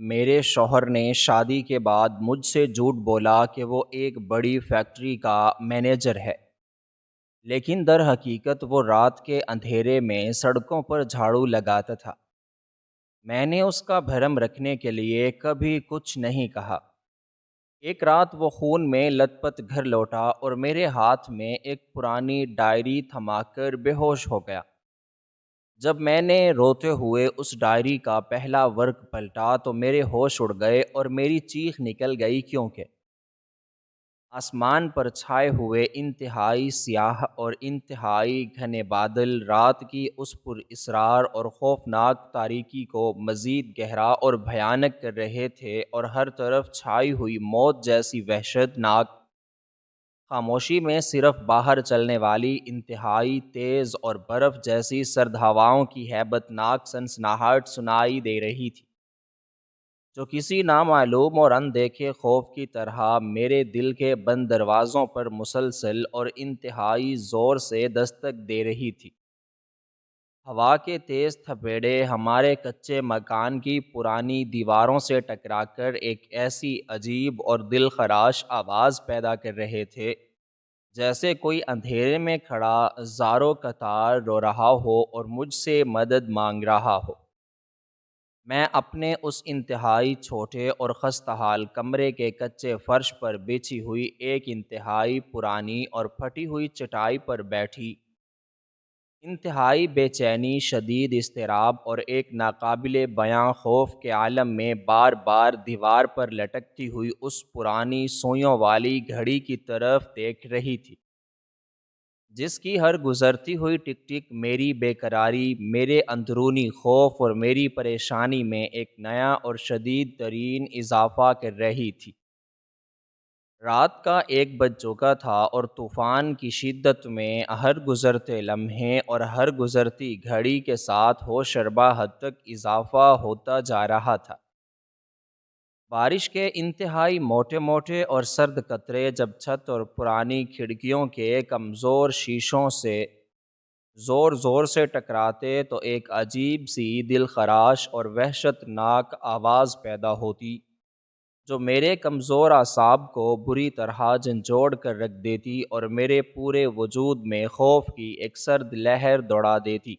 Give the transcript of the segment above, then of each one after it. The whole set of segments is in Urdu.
میرے شوہر نے شادی کے بعد مجھ سے جھوٹ بولا کہ وہ ایک بڑی فیکٹری کا مینیجر ہے، لیکن در حقیقت وہ رات کے اندھیرے میں سڑکوں پر جھاڑو لگاتا تھا۔ میں نے اس کا بھرم رکھنے کے لیے کبھی کچھ نہیں کہا۔ ایک رات وہ خون میں لت پت گھر لوٹا اور میرے ہاتھ میں ایک پرانی ڈائری تھما کر بے ہوش ہو گیا۔ جب میں نے روتے ہوئے اس ڈائری کا پہلا ورق پلٹا تو میرے ہوش اڑ گئے اور میری چیخ نکل گئی، کیونکہ آسمان پر چھائے ہوئے انتہائی سیاہ اور انتہائی گھنے بادل رات کی اس پر اسرار اور خوفناک تاریکی کو مزید گہرا اور بھیانک کر رہے تھے، اور ہر طرف چھائی ہوئی موت جیسی وحشت ناک خاموشی میں صرف باہر چلنے والی انتہائی تیز اور برف جیسی سرد ہواؤں کی ہیبت ناک سنسناہٹ سنائی دے رہی تھی، جو کسی نامعلوم اور اندیکھے خوف کی طرح میرے دل کے بند دروازوں پر مسلسل اور انتہائی زور سے دستک دے رہی تھی۔ ہوا کے تیز تھپیڑے ہمارے کچے مکان کی پرانی دیواروں سے ٹکرا کر ایک ایسی عجیب اور دل خراش آواز پیدا کر رہے تھے، جیسے کوئی اندھیرے میں کھڑا زاروں قطار رو رہا ہو اور مجھ سے مدد مانگ رہا ہو۔ میں اپنے اس انتہائی چھوٹے اور خستحال کمرے کے کچے فرش پر بچھی ہوئی ایک انتہائی پرانی اور پھٹی ہوئی چٹائی پر بیٹھی، انتہائی بے چینی، شدید اضطراب اور ایک ناقابل بیاں خوف کے عالم میں بار بار دیوار پر لٹکتی ہوئی اس پرانی سوئیوں والی گھڑی کی طرف دیکھ رہی تھی، جس کی ہر گزرتی ہوئی ٹک ٹک میری بے قراری، میرے اندرونی خوف اور میری پریشانی میں ایک نیا اور شدید ترین اضافہ کر رہی تھی۔ رات کا 1 بج چکا تھا اور طوفان کی شدت میں ہر گزرتے لمحے اور ہر گزرتی گھڑی کے ساتھ ہوشربا حد تک اضافہ ہوتا جا رہا تھا۔ بارش کے انتہائی موٹے موٹے اور سرد قطرے جب چھت اور پرانی کھڑکیوں کے کمزور شیشوں سے زور زور سے ٹکراتے تو ایک عجیب سی دل خراش اور وحشت ناک آواز پیدا ہوتی، جو میرے کمزور اعصاب کو بری طرح جھنجھوڑ کر رکھ دیتی اور میرے پورے وجود میں خوف کی ایک سرد لہر دوڑا دیتی۔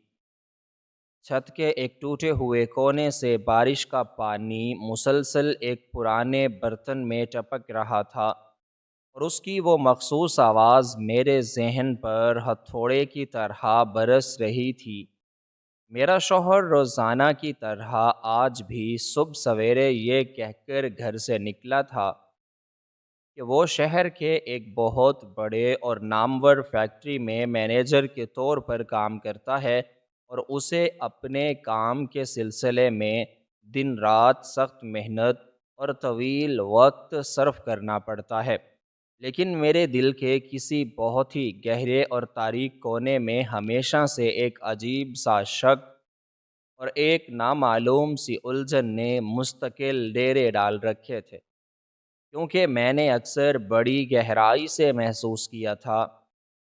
چھت کے ایک ٹوٹے ہوئے کونے سے بارش کا پانی مسلسل ایک پرانے برتن میں ٹپک رہا تھا، اور اس کی وہ مخصوص آواز میرے ذہن پر ہتھوڑے کی طرح برس رہی تھی۔ میرا شوہر روزانہ کی طرح آج بھی صبح سویرے یہ کہہ کر گھر سے نکلا تھا کہ وہ شہر کے ایک بہت بڑے اور نامور فیکٹری میں مینیجر کے طور پر کام کرتا ہے، اور اسے اپنے کام کے سلسلے میں دن رات سخت محنت اور طویل وقت صرف کرنا پڑتا ہے، لیکن میرے دل کے کسی بہت ہی گہرے اور تاریک کونے میں ہمیشہ سے ایک عجیب سا شک اور ایک نامعلوم سی الجھن نے مستقل ڈیرے ڈال رکھے تھے، کیونکہ میں نے اکثر بڑی گہرائی سے محسوس کیا تھا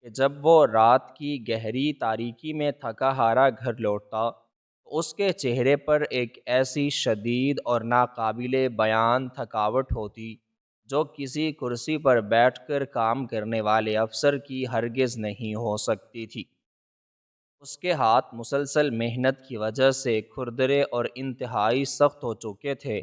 کہ جب وہ رات کی گہری تاریکی میں تھکا ہارا گھر لوٹتا تو اس کے چہرے پر ایک ایسی شدید اور ناقابل بیان تھکاوٹ ہوتی، جو کسی کرسی پر بیٹھ کر کام کرنے والے افسر کی ہرگز نہیں ہو سکتی تھی۔ اس کے ہاتھ مسلسل محنت کی وجہ سے کھردرے اور انتہائی سخت ہو چکے تھے،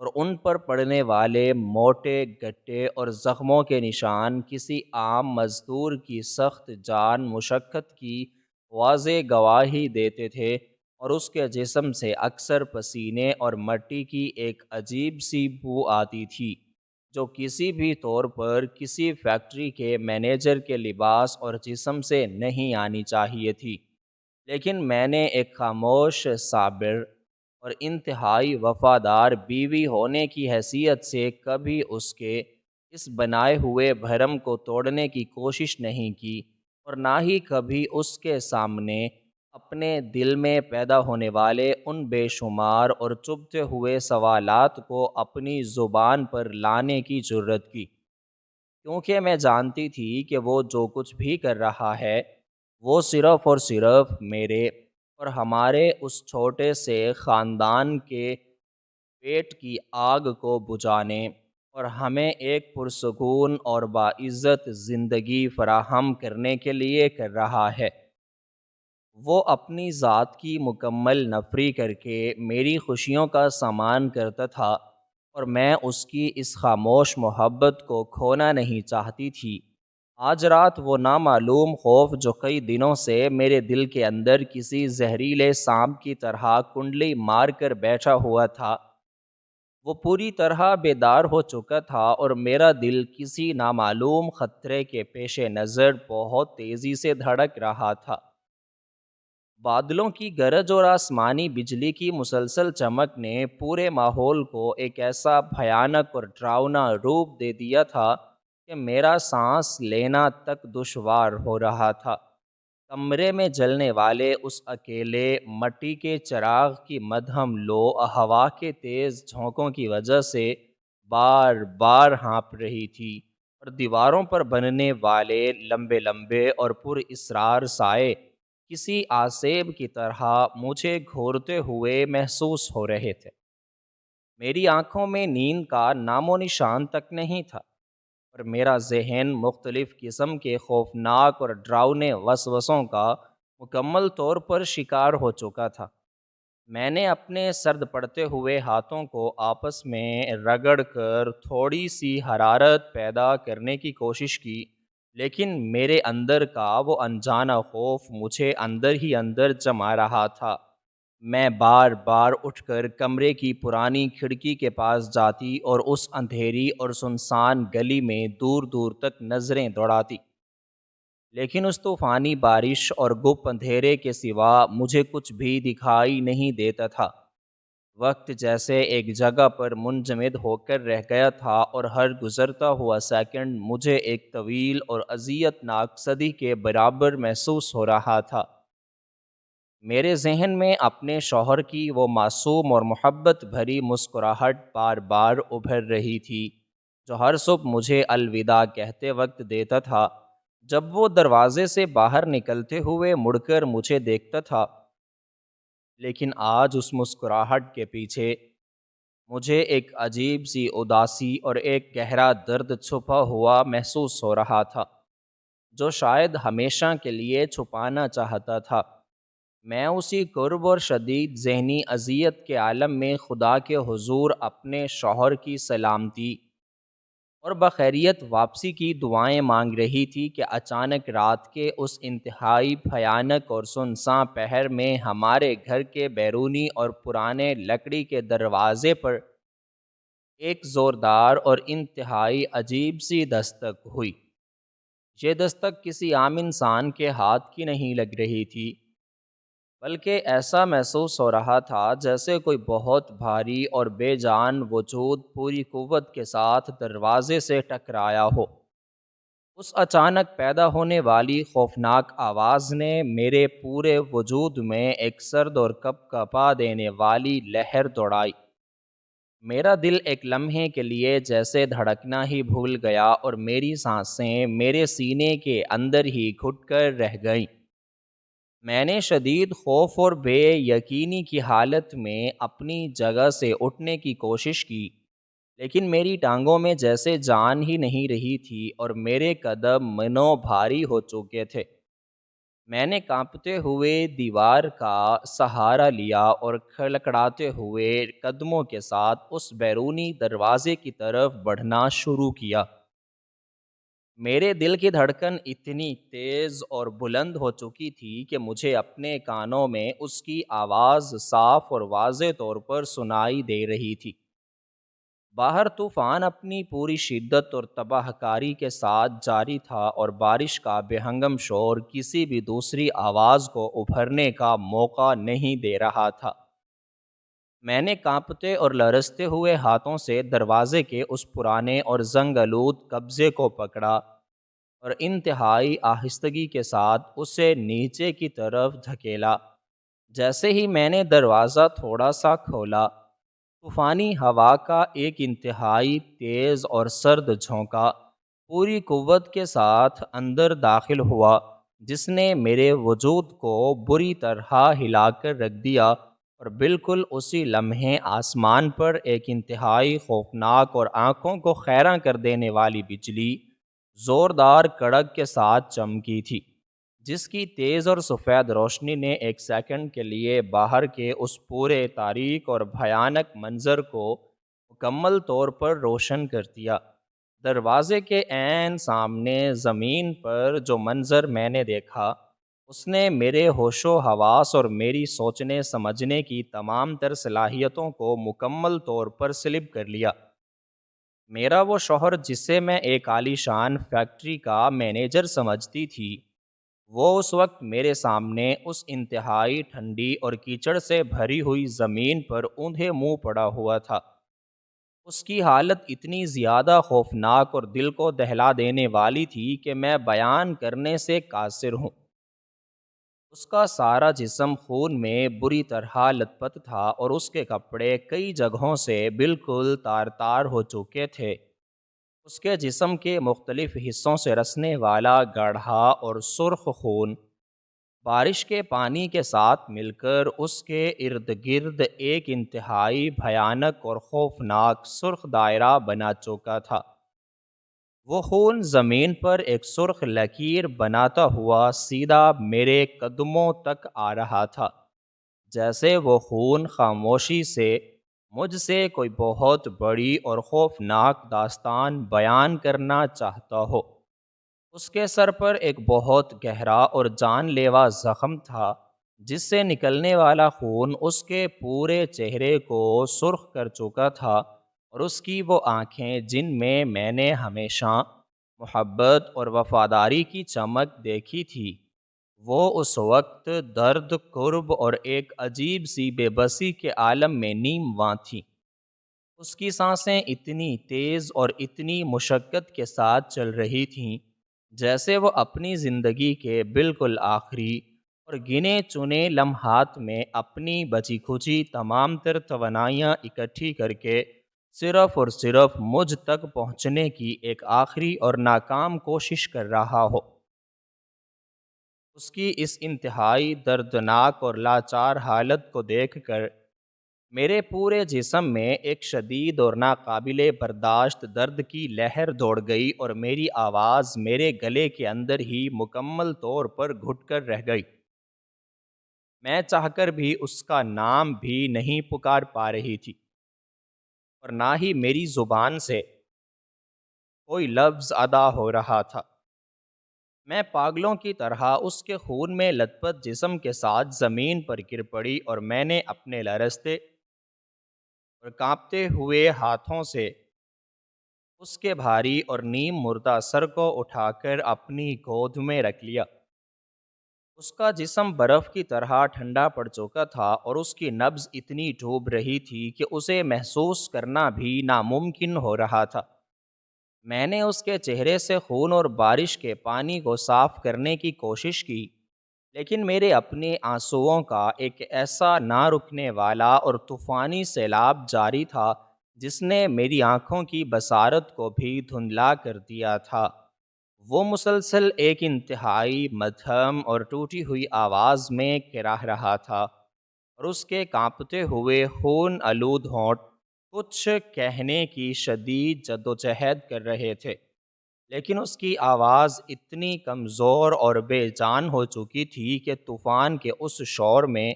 اور ان پر پڑنے والے موٹے گٹے اور زخموں کے نشان کسی عام مزدور کی سخت جان مشقت کی واضح گواہی دیتے تھے، اور اس کے جسم سے اکثر پسینے اور مٹی کی ایک عجیب سی بو آتی تھی، جو کسی بھی طور پر کسی فیکٹری کے مینیجر کے لباس اور جسم سے نہیں آنی چاہیے تھی، لیکن میں نے ایک خاموش، صابر اور انتہائی وفادار بیوی ہونے کی حیثیت سے کبھی اس کے اس بنائے ہوئے بھرم کو توڑنے کی کوشش نہیں کی، اور نہ ہی کبھی اس کے سامنے اپنے دل میں پیدا ہونے والے ان بے شمار اور چبھتے ہوئے سوالات کو اپنی زبان پر لانے کی جرت کی، کیونکہ میں جانتی تھی کہ وہ جو کچھ بھی کر رہا ہے وہ صرف اور صرف میرے اور ہمارے اس چھوٹے سے خاندان کے پیٹ کی آگ کو بجھانے اور ہمیں ایک پرسکون اور باعزت زندگی فراہم کرنے کے لیے کر رہا ہے۔ وہ اپنی ذات کی مکمل نفری کر کے میری خوشیوں کا سامان کرتا تھا، اور میں اس کی اس خاموش محبت کو کھونا نہیں چاہتی تھی۔ آج رات وہ نامعلوم خوف جو کئی دنوں سے میرے دل کے اندر کسی زہریلے سانپ کی طرح کنڈلی مار کر بیٹھا ہوا تھا، وہ پوری طرح بیدار ہو چکا تھا، اور میرا دل کسی نامعلوم خطرے کے پیش نظر بہت تیزی سے دھڑک رہا تھا۔ بادلوں کی گرج اور آسمانی بجلی کی مسلسل چمک نے پورے ماحول کو ایک ایسا بھیانک اور ڈراؤنا روپ دے دیا تھا کہ میرا سانس لینا تک دشوار ہو رہا تھا۔ کمرے میں جلنے والے اس اکیلے مٹی کے چراغ کی مدھم لو ہوا کے تیز جھونکوں کی وجہ سے بار بار ہانپ رہی تھی، اور دیواروں پر بننے والے لمبے لمبے اور پر اسرار سائے کسی آسیب کی طرح مجھے گھورتے ہوئے محسوس ہو رہے تھے۔ میری آنکھوں میں نیند کا نام و نشان تک نہیں تھا، اور میرا ذہن مختلف قسم کے خوفناک اور ڈراؤنے وسوسوں کا مکمل طور پر شکار ہو چکا تھا۔ میں نے اپنے سرد پڑتے ہوئے ہاتھوں کو آپس میں رگڑ کر تھوڑی سی حرارت پیدا کرنے کی کوشش کی، لیکن میرے اندر کا وہ انجانا خوف مجھے اندر ہی اندر جما رہا تھا۔ میں بار بار اٹھ کر کمرے کی پرانی کھڑکی کے پاس جاتی اور اس اندھیری اور سنسان گلی میں دور دور تک نظریں دوڑاتی، لیکن اس طوفانی بارش اور گپ اندھیرے کے سوا مجھے کچھ بھی دکھائی نہیں دیتا تھا۔ وقت جیسے ایک جگہ پر منجمد ہو کر رہ گیا تھا، اور ہر گزرتا ہوا سیکنڈ مجھے ایک طویل اور اذیت ناک صدی کے برابر محسوس ہو رہا تھا۔ میرے ذہن میں اپنے شوہر کی وہ معصوم اور محبت بھری مسکراہٹ بار بار ابھر رہی تھی، جو ہر صبح مجھے الوداع کہتے وقت دیتا تھا۔ جب وہ دروازے سے باہر نکلتے ہوئے مڑ کر مجھے دیکھتا تھا، لیکن آج اس مسکراہٹ کے پیچھے مجھے ایک عجیب سی اداسی اور ایک گہرا درد چھپا ہوا محسوس ہو رہا تھا، جو شاید ہمیشہ کے لیے چھپانا چاہتا تھا۔ میں اسی قرب اور شدید ذہنی اذیت کے عالم میں خدا کے حضور اپنے شوہر کی سلامتی اور بخیریت واپسی کی دعائیں مانگ رہی تھی کہ اچانک رات کے اس انتہائی بھیانک اور سنساں پہر میں ہمارے گھر کے بیرونی اور پرانے لکڑی کے دروازے پر ایک زوردار اور انتہائی عجیب سی دستک ہوئی۔ یہ دستک کسی عام انسان کے ہاتھ کی نہیں لگ رہی تھی، بلکہ ایسا محسوس ہو رہا تھا جیسے کوئی بہت بھاری اور بے جان وجود پوری قوت کے ساتھ دروازے سے ٹکرایا ہو۔ اس اچانک پیدا ہونے والی خوفناک آواز نے میرے پورے وجود میں ایک سرد اور کپ کپا دینے والی لہر دوڑائی۔ میرا دل ایک لمحے کے لیے جیسے دھڑکنا ہی بھول گیا، اور میری سانسیں میرے سینے کے اندر ہی گھٹ کر رہ گئیں۔ میں نے شدید خوف اور بے یقینی کی حالت میں اپنی جگہ سے اٹھنے کی کوشش کی، لیکن میری ٹانگوں میں جیسے جان ہی نہیں رہی تھی، اور میرے قدم منو بھاری ہو چکے تھے۔ میں نے کانپتے ہوئے دیوار کا سہارا لیا اور کھڑکھڑاتے ہوئے قدموں کے ساتھ اس بیرونی دروازے کی طرف بڑھنا شروع کیا۔ میرے دل کی دھڑکن اتنی تیز اور بلند ہو چکی تھی کہ مجھے اپنے کانوں میں اس کی آواز صاف اور واضح طور پر سنائی دے رہی تھی۔ باہر طوفان اپنی پوری شدت اور تباہ کاری کے ساتھ جاری تھا، اور بارش کا بے ہنگم شور کسی بھی دوسری آواز کو ابھرنے کا موقع نہیں دے رہا تھا۔ میں نے کانپتے اور لرزتے ہوئے ہاتھوں سے دروازے کے اس پرانے اور زنگ آلود قبضے کو پکڑا، اور انتہائی آہستگی کے ساتھ اسے نیچے کی طرف دھکیلا۔ جیسے ہی میں نے دروازہ تھوڑا سا کھولا، طوفانی ہوا کا ایک انتہائی تیز اور سرد جھونکا پوری قوت کے ساتھ اندر داخل ہوا، جس نے میرے وجود کو بری طرح ہلا کر رکھ دیا، اور بالکل اسی لمحے آسمان پر ایک انتہائی خوفناک اور آنکھوں کو خیراں کر دینے والی بجلی زوردار کڑک کے ساتھ چمکی تھی، جس کی تیز اور سفید روشنی نے ایک سیکنڈ کے لیے باہر کے اس پورے تاریک اور بھیانک منظر کو مکمل طور پر روشن کر دیا۔ دروازے کے عین سامنے زمین پر جو منظر میں نے دیکھا، اس نے میرے ہوش و حواس اور میری سوچنے سمجھنے کی تمام تر صلاحیتوں کو مکمل طور پر سلب کر لیا۔ میرا وہ شوہر جسے میں ایک عالی شان فیکٹری کا مینیجر سمجھتی تھی، وہ اس وقت میرے سامنے اس انتہائی ٹھنڈی اور کیچڑ سے بھری ہوئی زمین پر اوندھے منہ پڑا ہوا تھا۔ اس کی حالت اتنی زیادہ خوفناک اور دل کو دہلا دینے والی تھی کہ میں بیان کرنے سے قاصر ہوں۔ اس کا سارا جسم خون میں بری طرح لت پت تھا اور اس کے کپڑے کئی جگہوں سے بالکل تار تار ہو چکے تھے۔ اس کے جسم کے مختلف حصوں سے رسنے والا گاڑھا اور سرخ خون بارش کے پانی کے ساتھ مل کر اس کے ارد گرد ایک انتہائی بھیانک اور خوفناک سرخ دائرہ بنا چکا تھا۔ وہ خون زمین پر ایک سرخ لکیر بناتا ہوا سیدھا میرے قدموں تک آ رہا تھا، جیسے وہ خون خاموشی سے مجھ سے کوئی بہت بڑی اور خوفناک داستان بیان کرنا چاہتا ہو۔ اس کے سر پر ایک بہت گہرا اور جان لیوا زخم تھا، جس سے نکلنے والا خون اس کے پورے چہرے کو سرخ کر چکا تھا، اور اس کی وہ آنکھیں جن میں نے ہمیشہ محبت اور وفاداری کی چمک دیکھی تھی، وہ اس وقت درد، کرب اور ایک عجیب سی بے بسی کے عالم میں نیم واں تھیں۔ اس کی سانسیں اتنی تیز اور اتنی مشقت کے ساتھ چل رہی تھیں، جیسے وہ اپنی زندگی کے بالکل آخری اور گنے چنے لمحات میں اپنی بچی کھچی تمام تر توانائیاں اکٹھی کر کے صرف اور صرف مجھ تک پہنچنے کی ایک آخری اور ناکام کوشش کر رہا ہو۔ اس کی اس انتہائی دردناک اور لاچار حالت کو دیکھ کر میرے پورے جسم میں ایک شدید اور ناقابل برداشت درد کی لہر دوڑ گئی اور میری آواز میرے گلے کے اندر ہی مکمل طور پر گھٹ کر رہ گئی۔ میں چاہ کر بھی اس کا نام بھی نہیں پکار پا رہی تھی، اور نہ ہی میری زبان سے کوئی لفظ ادا ہو رہا تھا۔ میں پاگلوں کی طرح اس کے خون میں لت پت جسم کے ساتھ زمین پر گر پڑی، اور میں نے اپنے لرزتے اور کانپتے ہوئے ہاتھوں سے اس کے بھاری اور نیم مردہ سر کو اٹھا کر اپنی گود میں رکھ لیا۔ اس کا جسم برف کی طرح ٹھنڈا پڑ چکا تھا، اور اس کی نبض اتنی ڈوب رہی تھی کہ اسے محسوس کرنا بھی ناممکن ہو رہا تھا۔ میں نے اس کے چہرے سے خون اور بارش کے پانی کو صاف کرنے کی کوشش کی، لیکن میرے اپنے آنسوؤں کا ایک ایسا نہ رکنے والا اور طوفانی سیلاب جاری تھا، جس نے میری آنکھوں کی بصارت کو بھی دھندلا کر دیا تھا۔ وہ مسلسل ایک انتہائی مدھم اور ٹوٹی ہوئی آواز میں کہہ رہا تھا، اور اس کے کانپتے ہوئے خون آلود ہونٹ کچھ کہنے کی شدید جدوجہد کر رہے تھے، لیکن اس کی آواز اتنی کمزور اور بے جان ہو چکی تھی کہ طوفان کے اس شور میں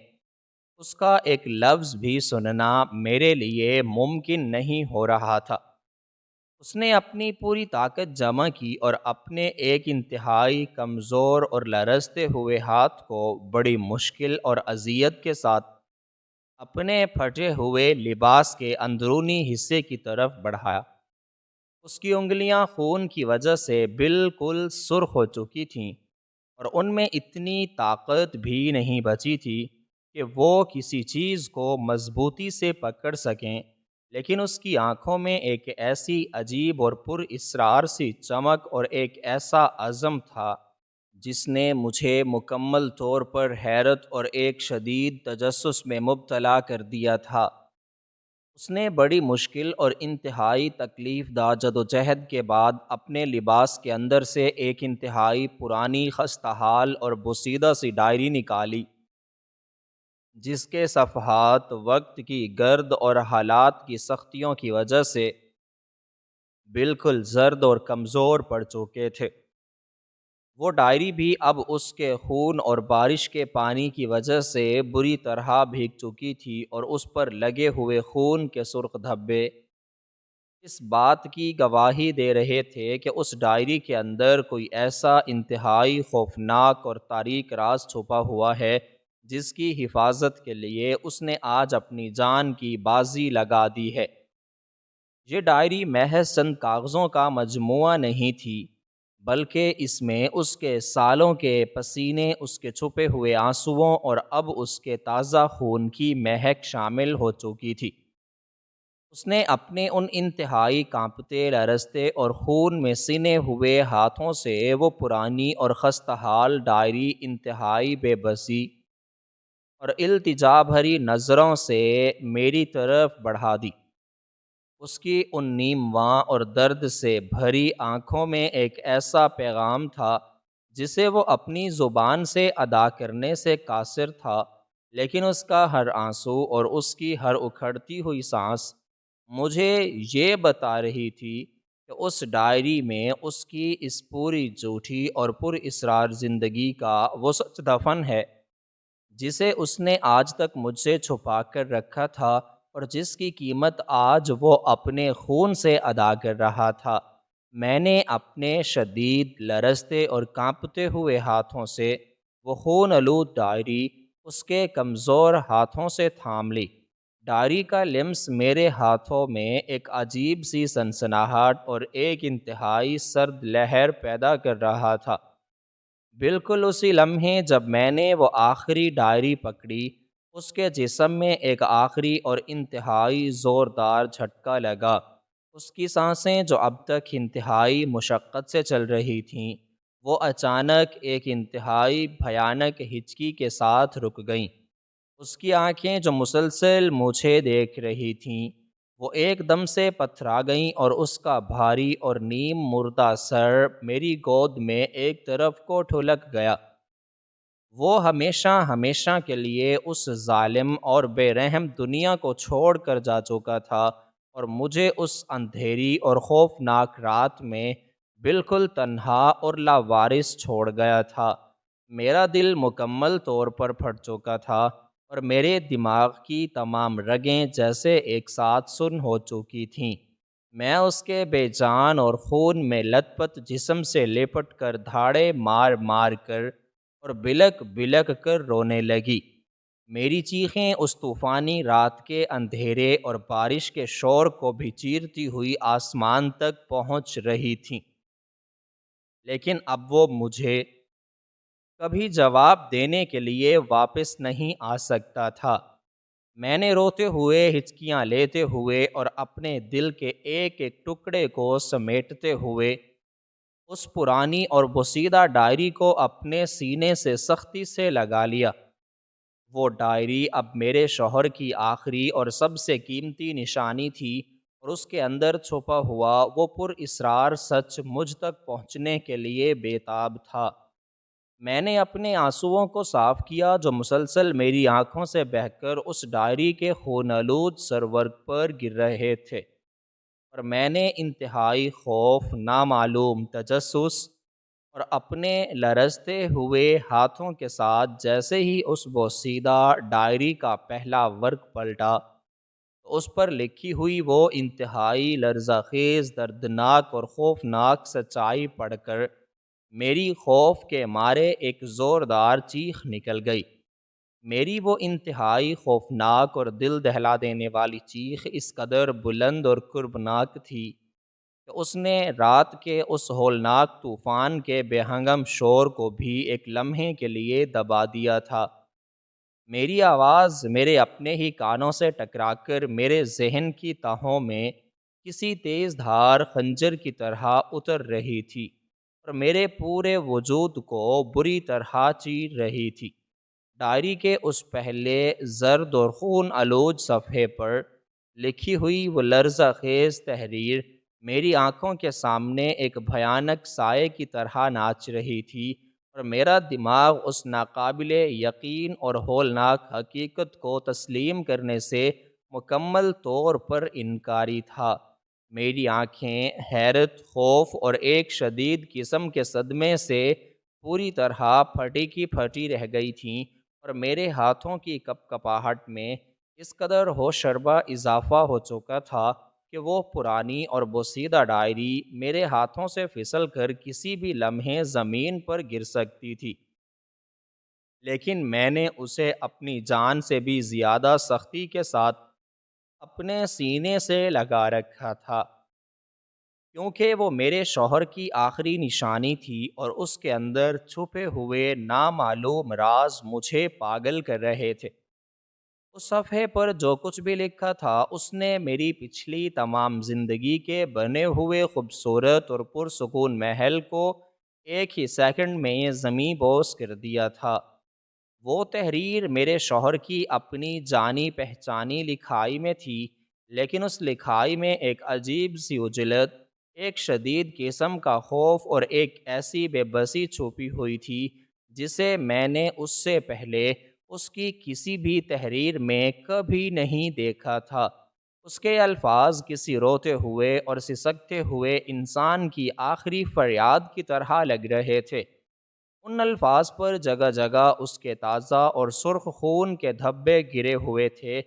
اس کا ایک لفظ بھی سننا میرے لیے ممکن نہیں ہو رہا تھا۔ اس نے اپنی پوری طاقت جمع کی اور اپنے ایک انتہائی کمزور اور لرزتے ہوئے ہاتھ کو بڑی مشکل اور اذیت کے ساتھ اپنے پھٹے ہوئے لباس کے اندرونی حصے کی طرف بڑھایا۔ اس کی انگلیاں خون کی وجہ سے بالکل سرخ ہو چکی تھیں، اور ان میں اتنی طاقت بھی نہیں بچی تھی کہ وہ کسی چیز کو مضبوطی سے پکڑ سکیں، لیکن اس کی آنکھوں میں ایک ایسی عجیب اور پر اسرار سی چمک اور ایک ایسا عزم تھا جس نے مجھے مکمل طور پر حیرت اور ایک شدید تجسس میں مبتلا کر دیا تھا۔ اس نے بڑی مشکل اور انتہائی تکلیف دہ جدوجہد کے بعد اپنے لباس کے اندر سے ایک انتہائی پرانی خستہ حال اور بوسیدہ سی ڈائری نکالی، جس کے صفحات وقت کی گرد اور حالات کی سختیوں کی وجہ سے بالکل زرد اور کمزور پڑ چکے تھے۔ وہ ڈائری بھی اب اس کے خون اور بارش کے پانی کی وجہ سے بری طرح بھیگ چکی تھی، اور اس پر لگے ہوئے خون کے سرخ دھبے اس بات کی گواہی دے رہے تھے کہ اس ڈائری کے اندر کوئی ایسا انتہائی خوفناک اور تاریک راز چھپا ہوا ہے جس کی حفاظت کے لیے اس نے آج اپنی جان کی بازی لگا دی ہے۔ یہ ڈائری محض چند کاغذوں کا مجموعہ نہیں تھی، بلکہ اس میں اس کے سالوں کے پسینے، اس کے چھپے ہوئے آنسوؤں اور اب اس کے تازہ خون کی مہک شامل ہو چکی تھی۔ اس نے اپنے ان انتہائی کانپتے، لرزتے اور خون میں سنے ہوئے ہاتھوں سے وہ پرانی اور خستہ حال ڈائری انتہائی بے بسی اور التجا بھری نظروں سے میری طرف بڑھا دی۔ اس کی ان نیمواں اور درد سے بھری آنکھوں میں ایک ایسا پیغام تھا جسے وہ اپنی زبان سے ادا کرنے سے قاصر تھا، لیکن اس کا ہر آنسو اور اس کی ہر اکھڑتی ہوئی سانس مجھے یہ بتا رہی تھی کہ اس ڈائری میں اس کی اس پوری جھوٹی اور پر اسرار زندگی کا وہ سچ دفن ہے جسے اس نے آج تک مجھ سے چھپا کر رکھا تھا، اور جس کی قیمت آج وہ اپنے خون سے ادا کر رہا تھا۔ میں نے اپنے شدید، لرزتے اور کانپتے ہوئے ہاتھوں سے وہ خون آلود ڈائری اس کے کمزور ہاتھوں سے تھام لی۔ ڈائری کا لمس میرے ہاتھوں میں ایک عجیب سی سنسناہٹ اور ایک انتہائی سرد لہر پیدا کر رہا تھا۔ بالکل اسی لمحے جب میں نے وہ آخری ڈائری پکڑی، اس کے جسم میں ایک آخری اور انتہائی زوردار جھٹکا لگا۔ اس کی سانسیں جو اب تک انتہائی مشقت سے چل رہی تھیں، وہ اچانک ایک انتہائی بھیانک ہچکی کے ساتھ رک گئیں۔ اس کی آنکھیں جو مسلسل مجھے دیکھ رہی تھیں، وہ ایک دم سے پتھرا گئیں، اور اس کا بھاری اور نیم مردہ سر میری گود میں ایک طرف کو ٹھلک گیا۔ وہ ہمیشہ ہمیشہ کے لیے اس ظالم اور بے رحم دنیا کو چھوڑ کر جا چکا تھا، اور مجھے اس اندھیری اور خوفناک رات میں بالکل تنہا اور لاوارث چھوڑ گیا تھا۔ میرا دل مکمل طور پر پھٹ چکا تھا، اور میرے دماغ کی تمام رگیں جیسے ایک ساتھ سن ہو چکی تھیں۔ میں اس کے بے جان اور خون میں لت پت جسم سے لپٹ کر دھاڑے مار مار کر اور بلک بلک کر رونے لگی۔ میری چیخیں اس طوفانی رات کے اندھیرے اور بارش کے شور کو بھی چیرتی ہوئی آسمان تک پہنچ رہی تھیں، لیکن اب وہ مجھے کبھی جواب دینے کے لیے واپس نہیں آ سکتا تھا۔ میں نے روتے ہوئے، ہچکیاں لیتے ہوئے اور اپنے دل کے ایک ایک ٹکڑے کو سمیٹتے ہوئے اس پرانی اور بوسیدہ ڈائری کو اپنے سینے سے سختی سے لگا لیا۔ وہ ڈائری اب میرے شوہر کی آخری اور سب سے قیمتی نشانی تھی، اور اس کے اندر چھپا ہوا وہ پر اسرار سچ مجھ تک پہنچنے کے لیے بے تاب تھا۔ میں نے اپنے آنسوؤں کو صاف کیا جو مسلسل میری آنکھوں سے بہہ کر اس ڈائری کے خون آلود سرورق پر گر رہے تھے، اور میں نے انتہائی خوف، نامعلوم تجسس اور اپنے لرزتے ہوئے ہاتھوں کے ساتھ جیسے ہی اس بوسیدہ ڈائری کا پہلا ورق پلٹا، تو اس پر لکھی ہوئی وہ انتہائی لرزہ خیز، دردناک اور خوفناک سچائی پڑھ کر میری خوف کے مارے ایک زوردار چیخ نکل گئی۔ میری وہ انتہائی خوفناک اور دل دہلا دینے والی چیخ اس قدر بلند اور کربناک تھی کہ اس نے رات کے اس ہولناک طوفان کے بے ہنگم شور کو بھی ایک لمحے کے لیے دبا دیا تھا۔ میری آواز میرے اپنے ہی کانوں سے ٹکرا کر میرے ذہن کی تہوں میں کسی تیز دھار خنجر کی طرح اتر رہی تھی، اور میرے پورے وجود کو بری طرح چیر رہی تھی۔ ڈائری کے اس پہلے زرد اور خون آلود صفحے پر لکھی ہوئی وہ لرزہ خیز تحریر میری آنکھوں کے سامنے ایک بھیانک سائے کی طرح ناچ رہی تھی، اور میرا دماغ اس ناقابل یقین اور ہولناک حقیقت کو تسلیم کرنے سے مکمل طور پر انکاری تھا۔ میری آنکھیں حیرت، خوف اور ایک شدید قسم کے صدمے سے پوری طرح پھٹی کی پھٹی رہ گئی تھیں، اور میرے ہاتھوں کی کپ کپاہٹ میں اس قدر ہوش شربہ اضافہ ہو چکا تھا کہ وہ پرانی اور بوسیدہ ڈائری میرے ہاتھوں سے پھسل کر کسی بھی لمحے زمین پر گر سکتی تھی۔ لیکن میں نے اسے اپنی جان سے بھی زیادہ سختی کے ساتھ اپنے سینے سے لگا رکھا تھا، کیونکہ وہ میرے شوہر کی آخری نشانی تھی اور اس کے اندر چھپے ہوئے نامعلوم راز مجھے پاگل کر رہے تھے۔ اس صفحے پر جو کچھ بھی لکھا تھا اس نے میری پچھلی تمام زندگی کے بنے ہوئے خوبصورت اور پرسکون محل کو ایک ہی سیکنڈ میں زمیں بوس کر دیا تھا۔ وہ تحریر میرے شوہر کی اپنی جانی پہچانی لکھائی میں تھی، لیکن اس لکھائی میں ایک عجیب سی اجلت، ایک شدید قسم کا خوف اور ایک ایسی بے بسی چھپی ہوئی تھی جسے میں نے اس سے پہلے اس کی کسی بھی تحریر میں کبھی نہیں دیکھا تھا۔ اس کے الفاظ کسی روتے ہوئے اور سسکتے ہوئے انسان کی آخری فریاد کی طرح لگ رہے تھے۔ ان الفاظ پر جگہ جگہ اس کے تازہ اور سرخ خون کے دھبے گرے ہوئے تھے،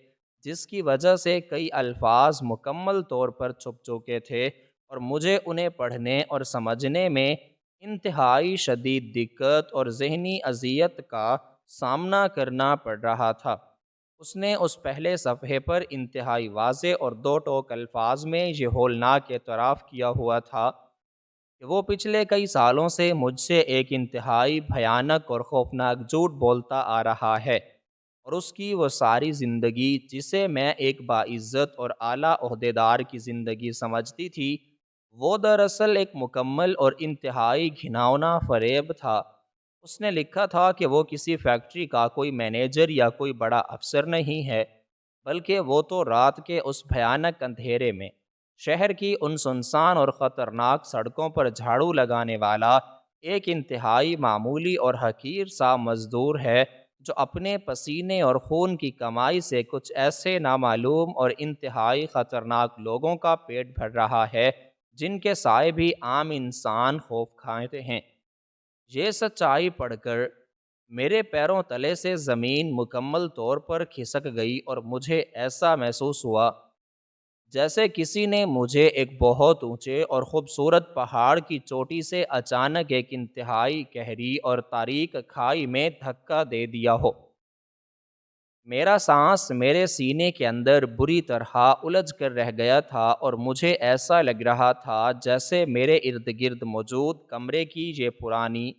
جس کی وجہ سے کئی الفاظ مکمل طور پر چھپ چکے تھے اور مجھے انہیں پڑھنے اور سمجھنے میں انتہائی شدید دقت اور ذہنی اذیت کا سامنا کرنا پڑ رہا تھا۔ اس نے اس پہلے صفحے پر انتہائی واضح اور دو ٹوک الفاظ میں یہ ہولناک اعتراف کیا ہوا تھا کہ وہ پچھلے کئی سالوں سے مجھ سے ایک انتہائی بھیانک اور خوفناک جھوٹ بولتا آ رہا ہے، اور اس کی وہ ساری زندگی جسے میں ایک باعزت اور اعلیٰ عہدیدار کی زندگی سمجھتی تھی، وہ دراصل ایک مکمل اور انتہائی گھناؤنا فریب تھا۔ اس نے لکھا تھا کہ وہ کسی فیکٹری کا کوئی مینیجر یا کوئی بڑا افسر نہیں ہے، بلکہ وہ تو رات کے اس بھیانک اندھیرے میں شہر کی ان سنسان اور خطرناک سڑکوں پر جھاڑو لگانے والا ایک انتہائی معمولی اور حقیر سا مزدور ہے، جو اپنے پسینے اور خون کی کمائی سے کچھ ایسے نامعلوم اور انتہائی خطرناک لوگوں کا پیٹ بھر رہا ہے جن کے سائے بھی عام انسان خوف کھاتے ہیں۔ یہ سچائی پڑھ کر میرے پیروں تلے سے زمین مکمل طور پر کھسک گئی، اور مجھے ایسا محسوس ہوا جیسے کسی نے مجھے ایک بہت اونچے اور خوبصورت پہاڑ کی چوٹی سے اچانک ایک انتہائی گہری اور تاریک کھائی میں دھکا دے دیا ہو۔ میرا سانس میرے سینے کے اندر بری طرح الجھ کر رہ گیا تھا، اور مجھے ایسا لگ رہا تھا جیسے میرے ارد گرد موجود کمرے کی یہ پرانی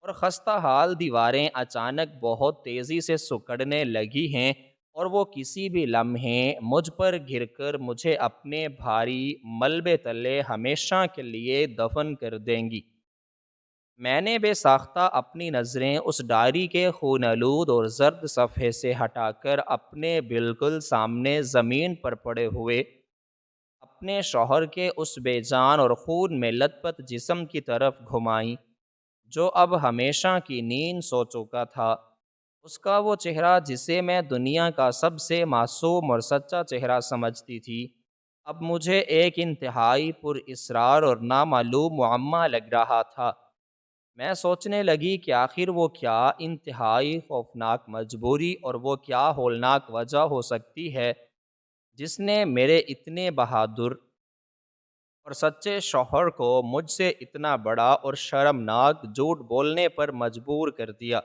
اور خستہ حال دیواریں اچانک بہت تیزی سے سکڑنے لگی ہیں، اور وہ کسی بھی لمحے مجھ پر گر کر مجھے اپنے بھاری ملبے تلے ہمیشہ کے لیے دفن کر دیں گی۔ میں نے بے ساختہ اپنی نظریں اس ڈائری کے خون آلود اور زرد صفحے سے ہٹا کر اپنے بالکل سامنے زمین پر پڑے ہوئے اپنے شوہر کے اس بے جان اور خون میں لت پت جسم کی طرف گھمائیں، جو اب ہمیشہ کی نیند سو چکا تھا۔ اس کا وہ چہرہ جسے میں دنیا کا سب سے معصوم اور سچا چہرہ سمجھتی تھی، اب مجھے ایک انتہائی پر اسرار اور نامعلوم معمہ لگ رہا تھا۔ میں سوچنے لگی کہ آخر وہ کیا انتہائی خوفناک مجبوری اور وہ کیا ہولناک وجہ ہو سکتی ہے جس نے میرے اتنے بہادر اور سچے شوہر کو مجھ سے اتنا بڑا اور شرمناک جھوٹ بولنے پر مجبور کر دیا۔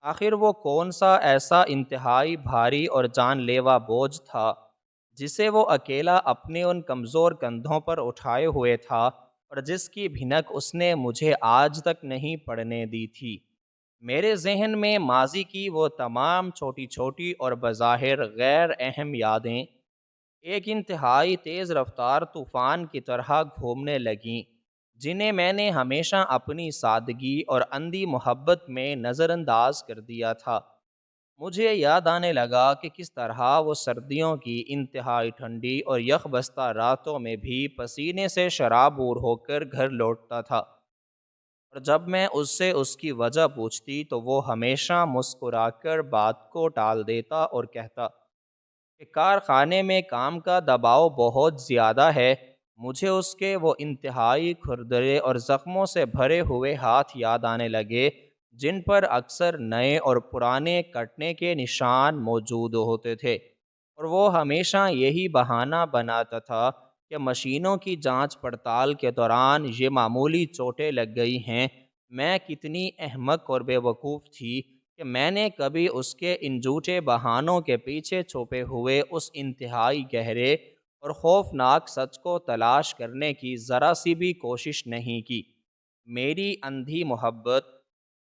آخر وہ کون سا ایسا انتہائی بھاری اور جان لیوا بوجھ تھا جسے وہ اکیلا اپنے ان کمزور کندھوں پر اٹھائے ہوئے تھا، اور جس کی بھنک اس نے مجھے آج تک نہیں پڑنے دی تھی۔ میرے ذہن میں ماضی کی وہ تمام چھوٹی چھوٹی اور بظاہر غیر اہم یادیں ایک انتہائی تیز رفتار طوفان کی طرح گھومنے لگیں، جنہیں میں نے ہمیشہ اپنی سادگی اور اندھی محبت میں نظر انداز کر دیا تھا۔ مجھے یاد آنے لگا کہ کس طرح وہ سردیوں کی انتہائی ٹھنڈی اور یخ بستہ راتوں میں بھی پسینے سے شرابور ہو کر گھر لوٹتا تھا۔ اور جب میں اس سے اس کی وجہ پوچھتی تو وہ ہمیشہ مسکرا کر بات کو ٹال دیتا اور کہتا کہ کارخانے میں کام کا دباؤ بہت زیادہ ہے۔ مجھے اس کے وہ انتہائی کھردرے اور زخموں سے بھرے ہوئے ہاتھ یاد آنے لگے، جن پر اکثر نئے اور پرانے کٹنے کے نشان موجود ہوتے تھے، اور وہ ہمیشہ یہی بہانہ بناتا تھا کہ مشینوں کی جانچ پڑتال کے دوران یہ معمولی چوٹیں لگ گئی ہیں۔ میں کتنی احمق اور بے وقوف تھی کہ میں نے کبھی اس کے ان جھوٹے بہانوں کے پیچھے چھپے ہوئے اس انتہائی گہرے اور خوفناک سچ کو تلاش کرنے کی ذرا سی بھی کوشش نہیں کی۔ میری اندھی محبت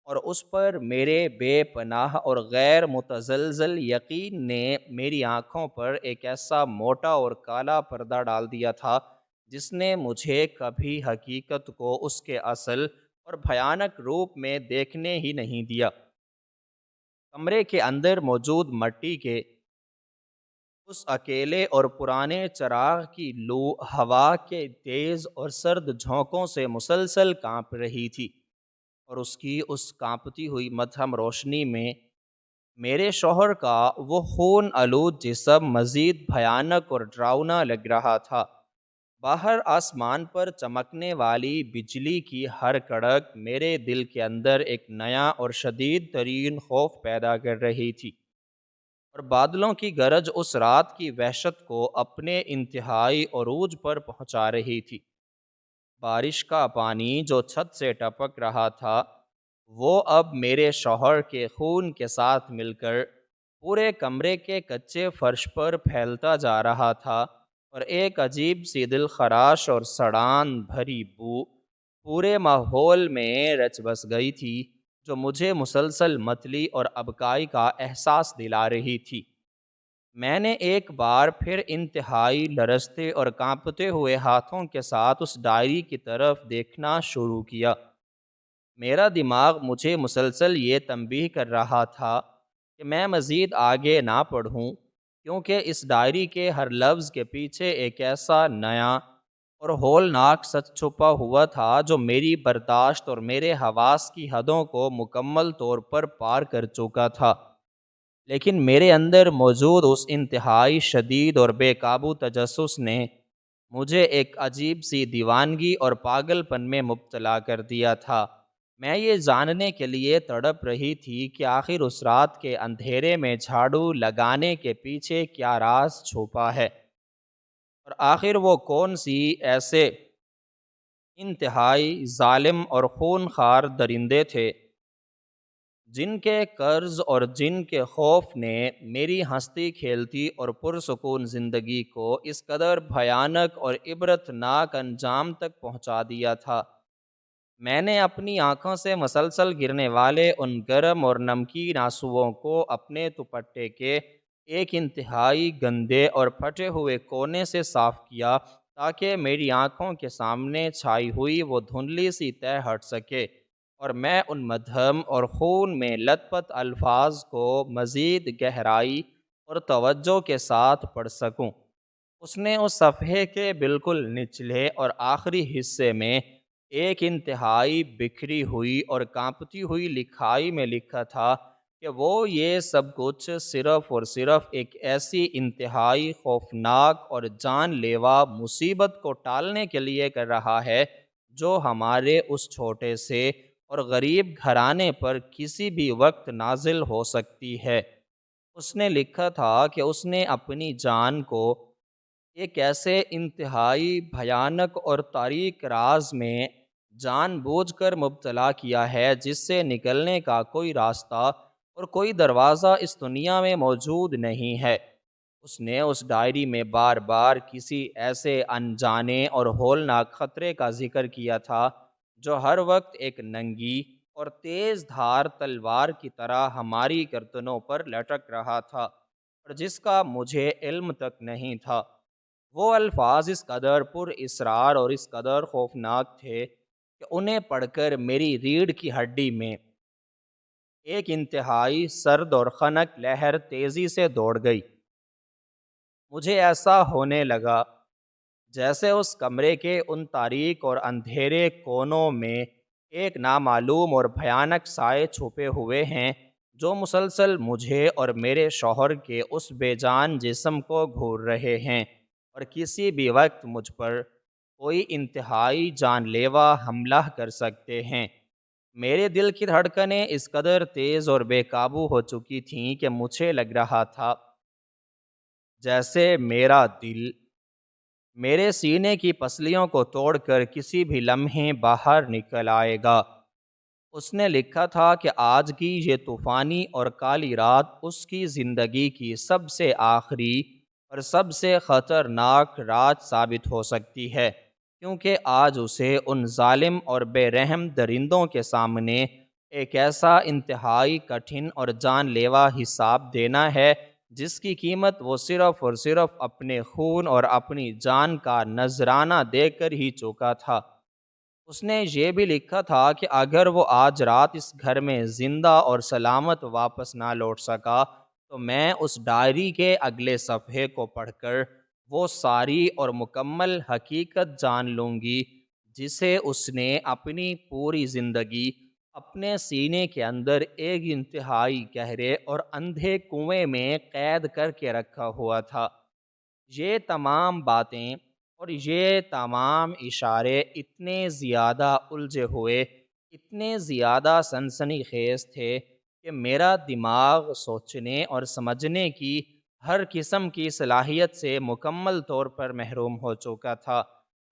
اور اس پر میرے بے پناہ اور غیر متزلزل یقین نے میری آنکھوں پر ایک ایسا موٹا اور کالا پردہ ڈال دیا تھا جس نے مجھے کبھی حقیقت کو اس کے اصل اور بھیانک روپ میں دیکھنے ہی نہیں دیا۔ کمرے کے اندر موجود مٹی کے اس اکیلے اور پرانے چراغ کی لو ہوا کے تیز اور سرد جھونکوں سے مسلسل کانپ رہی تھی، اور اس کی اس کانپتی ہوئی مدھم روشنی میں میرے شوہر کا وہ خون آلود جسم مزید بھیانک اور ڈراؤنا لگ رہا تھا۔ باہر آسمان پر چمکنے والی بجلی کی ہر کڑک میرے دل کے اندر ایک نیا اور شدید ترین خوف پیدا کر رہی تھی، اور بادلوں کی گرج اس رات کی وحشت کو اپنے انتہائی عروج پر پہنچا رہی تھی۔ بارش کا پانی جو چھت سے ٹپک رہا تھا، وہ اب میرے شوہر کے خون کے ساتھ مل کر پورے کمرے کے کچے فرش پر پھیلتا جا رہا تھا، اور ایک عجیب سی دل خراش اور سڑان بھری بو پورے ماحول میں رچ بس گئی تھی، جو مجھے مسلسل متلی اور ابکائی کا احساس دلا رہی تھی۔ میں نے ایک بار پھر انتہائی لرزتے اور کانپتے ہوئے ہاتھوں کے ساتھ اس ڈائری کی طرف دیکھنا شروع کیا۔ میرا دماغ مجھے مسلسل یہ تنبیہ کر رہا تھا کہ میں مزید آگے نہ پڑھوں، کیونکہ اس ڈائری کے ہر لفظ کے پیچھے ایک ایسا نیا اور ہولناک سچ چھپا ہوا تھا جو میری برداشت اور میرے حواس کی حدوں کو مکمل طور پر پار کر چکا تھا۔ لیکن میرے اندر موجود اس انتہائی شدید اور بے قابو تجسس نے مجھے ایک عجیب سی دیوانگی اور پاگل پن میں مبتلا کر دیا تھا۔ میں یہ جاننے کے لیے تڑپ رہی تھی کہ آخر اس رات کے اندھیرے میں جھاڑو لگانے کے پیچھے کیا راز چھپا ہے، اور آخر وہ کون سی ایسے انتہائی ظالم اور خونخوار درندے تھے جن کے قرض اور جن کے خوف نے میری ہنستی کھیلتی اور پرسکون زندگی کو اس قدر بھیانک اور عبرتناک انجام تک پہنچا دیا تھا۔ میں نے اپنی آنکھوں سے مسلسل گرنے والے ان گرم اور نمکین آنسوؤں کو اپنے دوپٹے کے ایک انتہائی گندے اور پھٹے ہوئے کونے سے صاف کیا، تاکہ میری آنکھوں کے سامنے چھائی ہوئی وہ دھندلی سی طے ہٹ سکے، اور میں ان مدھم اور خون میں لت پت الفاظ کو مزید گہرائی اور توجہ کے ساتھ پڑھ سکوں۔ اس نے اس صفحے کے بالکل نچلے اور آخری حصے میں ایک انتہائی بکھری ہوئی اور کانپتی ہوئی لکھائی میں لکھا تھا کہ وہ یہ سب کچھ صرف اور صرف ایک ایسی انتہائی خوفناک اور جان لیوا مصیبت کو ٹالنے کے لیے کر رہا ہے جو ہمارے اس چھوٹے سے اور غریب گھرانے پر کسی بھی وقت نازل ہو سکتی ہے۔ اس نے لکھا تھا کہ اس نے اپنی جان کو ایک ایسے انتہائی بھیانک اور تاریک راز میں جان بوجھ کر مبتلا کیا ہے جس سے نکلنے کا کوئی راستہ اور کوئی دروازہ اس دنیا میں موجود نہیں ہے۔ اس نے اس ڈائری میں بار بار کسی ایسے انجانے اور ہولناک خطرے کا ذکر کیا تھا جو ہر وقت ایک ننگی اور تیز دھار تلوار کی طرح ہماری گردنوں پر لٹک رہا تھا، اور جس کا مجھے علم تک نہیں تھا۔ وہ الفاظ اس قدر پر اسرار اور اس قدر خوفناک تھے کہ انہیں پڑھ کر میری ریڑھ کی ہڈی میں ایک انتہائی سرد اور خنک لہر تیزی سے دوڑ گئی۔ مجھے ایسا ہونے لگا جیسے اس کمرے کے ان تاریک اور اندھیرے کونوں میں ایک نامعلوم اور بھیانک سائے چھپے ہوئے ہیں جو مسلسل مجھے اور میرے شوہر کے اس بے جان جسم کو گھور رہے ہیں اور کسی بھی وقت مجھ پر کوئی انتہائی جان لیوا حملہ کر سکتے ہیں۔ میرے دل کی دھڑکنیں اس قدر تیز اور بے قابو ہو چکی تھیں کہ مجھے لگ رہا تھا جیسے میرا دل میرے سینے کی پسلیوں کو توڑ کر کسی بھی لمحے باہر نکل آئے گا۔ اس نے لکھا تھا کہ آج کی یہ طوفانی اور کالی رات اس کی زندگی کی سب سے آخری اور سب سے خطرناک رات ثابت ہو سکتی ہے، کیونکہ آج اسے ان ظالم اور بے رحم درندوں کے سامنے ایک ایسا انتہائی کٹھن اور جان لیوا حساب دینا ہے جس کی قیمت وہ صرف اور صرف اپنے خون اور اپنی جان کا نذرانہ دے کر ہی چکا تھا۔ اس نے یہ بھی لکھا تھا کہ اگر وہ آج رات اس گھر میں زندہ اور سلامت واپس نہ لوٹ سکا تو میں اس ڈائری کے اگلے صفحے کو پڑھ کر وہ ساری اور مکمل حقیقت جان لوں گی جسے اس نے اپنی پوری زندگی اپنے سینے کے اندر ایک انتہائی گہرے اور اندھے کنویں میں قید کر کے رکھا ہوا تھا۔ یہ تمام باتیں اور یہ تمام اشارے اتنے زیادہ الجھے ہوئے، اتنے زیادہ سنسنی خیز تھے کہ میرا دماغ سوچنے اور سمجھنے کی ہر قسم کی صلاحیت سے مکمل طور پر محروم ہو چکا تھا۔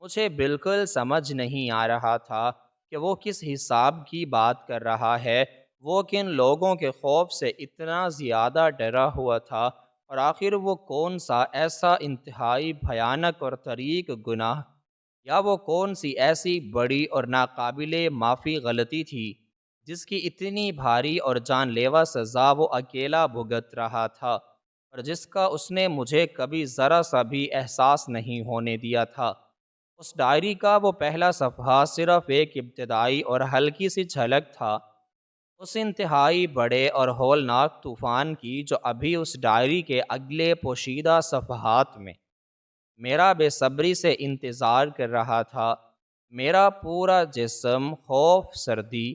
مجھے بالکل سمجھ نہیں آ رہا تھا کہ وہ کس حساب کی بات کر رہا ہے، وہ کن لوگوں کے خوف سے اتنا زیادہ ڈرا ہوا تھا، اور آخر وہ کون سا ایسا انتہائی بھیانک اور طریق گناہ یا وہ کون سی ایسی بڑی اور ناقابل معافی غلطی تھی جس کی اتنی بھاری اور جان لیوا سزا وہ اکیلا بھگت رہا تھا اور جس کا اس نے مجھے کبھی ذرا سا بھی احساس نہیں ہونے دیا تھا۔ اس ڈائری کا وہ پہلا صفحہ صرف ایک ابتدائی اور ہلکی سی جھلک تھا اس انتہائی بڑے اور ہولناک طوفان کی جو ابھی اس ڈائری کے اگلے پوشیدہ صفحات میں میرا بے صبری سے انتظار کر رہا تھا۔ میرا پورا جسم خوف، سردی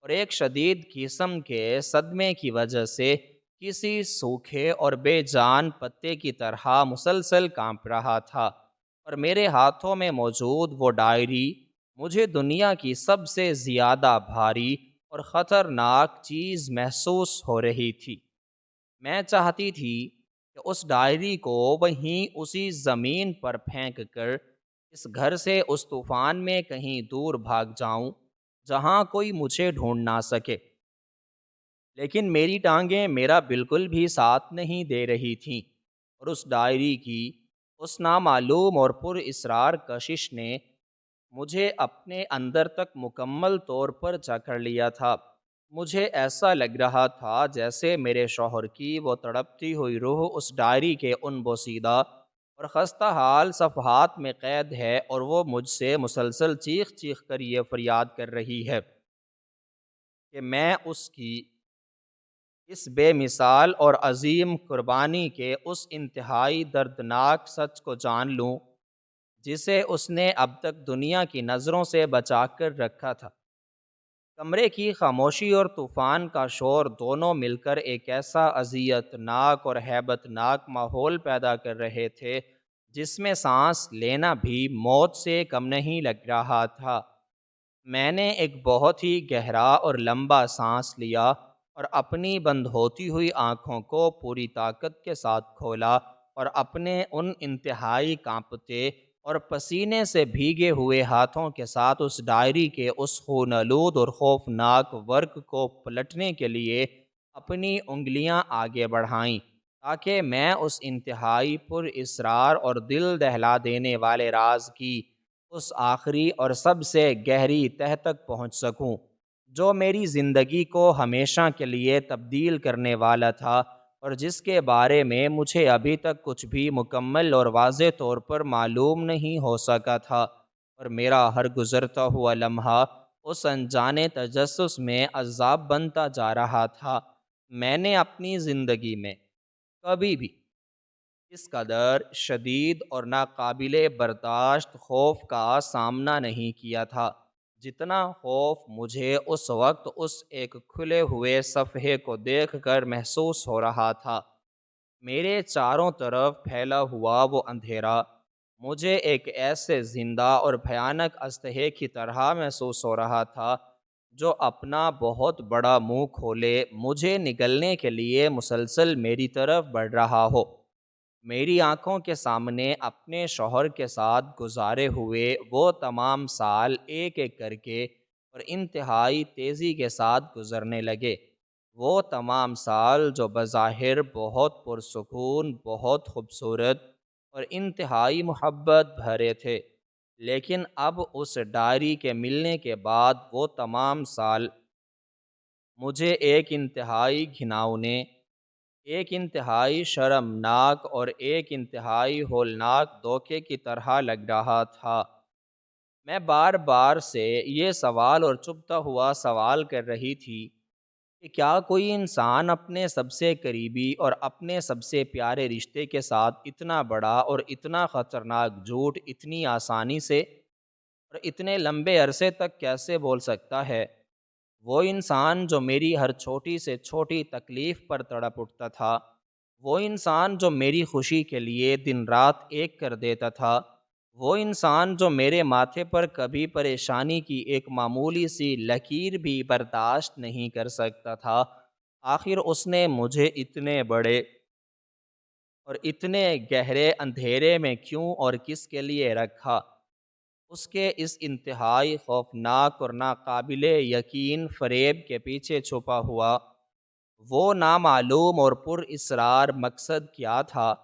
اور ایک شدید قسم کے صدمے کی وجہ سے کسی سوکھے اور بے جان پتے کی طرح مسلسل کانپ رہا تھا، اور میرے ہاتھوں میں موجود وہ ڈائری مجھے دنیا کی سب سے زیادہ بھاری اور خطرناک چیز محسوس ہو رہی تھی۔ میں چاہتی تھی کہ اس ڈائری کو وہیں اسی زمین پر پھینک کر اس گھر سے اس طوفان میں کہیں دور بھاگ جاؤں جہاں کوئی مجھے ڈھونڈ نہ سکے، لیکن میری ٹانگیں میرا بالکل بھی ساتھ نہیں دے رہی تھیں، اور اس ڈائری کی اس نامعلوم اور پر اسرار کشش نے مجھے اپنے اندر تک مکمل طور پر جکڑ لیا تھا۔ مجھے ایسا لگ رہا تھا جیسے میرے شوہر کی وہ تڑپتی ہوئی روح اس ڈائری کے ان بوسیدہ اور خستہ حال صفحات میں قید ہے، اور وہ مجھ سے مسلسل چیخ چیخ کر یہ فریاد کر رہی ہے کہ میں اس کی اس بے مثال اور عظیم قربانی کے اس انتہائی دردناک سچ کو جان لوں جسے اس نے اب تک دنیا کی نظروں سے بچا کر رکھا تھا۔ کمرے کی خاموشی اور طوفان کا شور دونوں مل کر ایک ایسا اذیت ناک اور ہیبت ناک ماحول پیدا کر رہے تھے جس میں سانس لینا بھی موت سے کم نہیں لگ رہا تھا۔ میں نے ایک بہت ہی گہرا اور لمبا سانس لیا اور اپنی بند ہوتی ہوئی آنکھوں کو پوری طاقت کے ساتھ کھولا اور اپنے ان انتہائی کانپتے اور پسینے سے بھیگے ہوئے ہاتھوں کے ساتھ اس ڈائری کے اس خون آلود اور خوفناک ورق کو پلٹنے کے لیے اپنی انگلیاں آگے بڑھائیں تاکہ میں اس انتہائی پر اسرار اور دل دہلا دینے والے راز کی اس آخری اور سب سے گہری تہ تک پہنچ سکوں جو میری زندگی کو ہمیشہ کے لیے تبدیل کرنے والا تھا، اور جس کے بارے میں مجھے ابھی تک کچھ بھی مکمل اور واضح طور پر معلوم نہیں ہو سکا تھا، اور میرا ہر گزرتا ہوا لمحہ اس انجانے تجسس میں عذاب بنتا جا رہا تھا۔ میں نے اپنی زندگی میں کبھی بھی اس قدر شدید اور ناقابل برداشت خوف کا سامنا نہیں کیا تھا جتنا خوف مجھے اس وقت اس ایک کھلے ہوئے صفحے کو دیکھ کر محسوس ہو رہا تھا، میرے چاروں طرف پھیلا ہوا وہ اندھیرا مجھے ایک ایسے زندہ اور بھیانک استحے کی طرح محسوس ہو رہا تھا جو اپنا بہت بڑا منہ کھولے مجھے نگلنے کے لیے مسلسل میری طرف بڑھ رہا ہو۔ میری آنکھوں کے سامنے اپنے شوہر کے ساتھ گزارے ہوئے وہ تمام سال ایک ایک کر کے اور انتہائی تیزی کے ساتھ گزرنے لگے، وہ تمام سال جو بظاہر بہت پرسکون، بہت خوبصورت اور انتہائی محبت بھرے تھے، لیکن اب اس ڈائری کے ملنے کے بعد وہ تمام سال مجھے ایک انتہائی گھناؤنے، ایک انتہائی شرمناک اور ایک انتہائی ہولناک دھوکے کی طرح لگ رہا تھا۔ میں بار بار سے یہ سوال اور چبھتا ہوا سوال کر رہی تھی کہ کیا کوئی انسان اپنے سب سے قریبی اور اپنے سب سے پیارے رشتے کے ساتھ اتنا بڑا اور اتنا خطرناک جھوٹ اتنی آسانی سے اور اتنے لمبے عرصے تک کیسے بول سکتا ہے؟ وہ انسان جو میری ہر چھوٹی سے چھوٹی تکلیف پر تڑپ اٹھتا تھا، وہ انسان جو میری خوشی کے لیے دن رات ایک کر دیتا تھا، وہ انسان جو میرے ماتھے پر کبھی پریشانی کی ایک معمولی سی لکیر بھی برداشت نہیں کر سکتا تھا، آخر اس نے مجھے اتنے بڑے اور اتنے گہرے اندھیرے میں کیوں اور کس کے لیے رکھا؟ اس کے اس انتہائی خوفناک اور ناقابل یقین فریب کے پیچھے چھپا ہوا وہ نامعلوم اور پر اسرار مقصد کیا تھا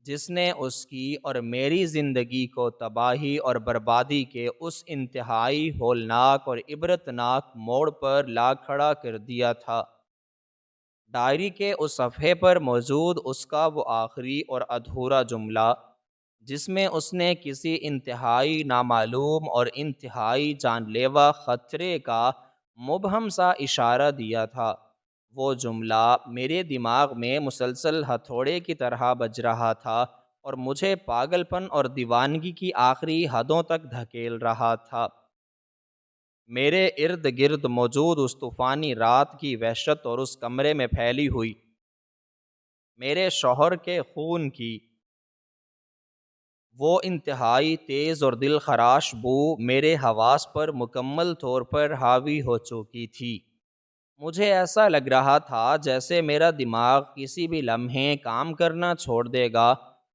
جس نے اس کی اور میری زندگی کو تباہی اور بربادی کے اس انتہائی ہولناک اور عبرتناک موڑ پر لا کھڑا کر دیا تھا؟ ڈائری کے اس صفحے پر موجود اس کا وہ آخری اور ادھورا جملہ جس میں اس نے کسی انتہائی نامعلوم اور انتہائی جان لیوا خطرے کا مبہم سا اشارہ دیا تھا، وہ جملہ میرے دماغ میں مسلسل ہتھوڑے کی طرح بج رہا تھا اور مجھے پاگل پن اور دیوانگی کی آخری حدوں تک دھکیل رہا تھا۔ میرے ارد گرد موجود اس طوفانی رات کی وحشت اور اس کمرے میں پھیلی ہوئی میرے شوہر کے خون کی وہ انتہائی تیز اور دل خراش بو میرے حواس پر مکمل طور پر حاوی ہو چکی تھی۔ مجھے ایسا لگ رہا تھا جیسے میرا دماغ کسی بھی لمحے کام کرنا چھوڑ دے گا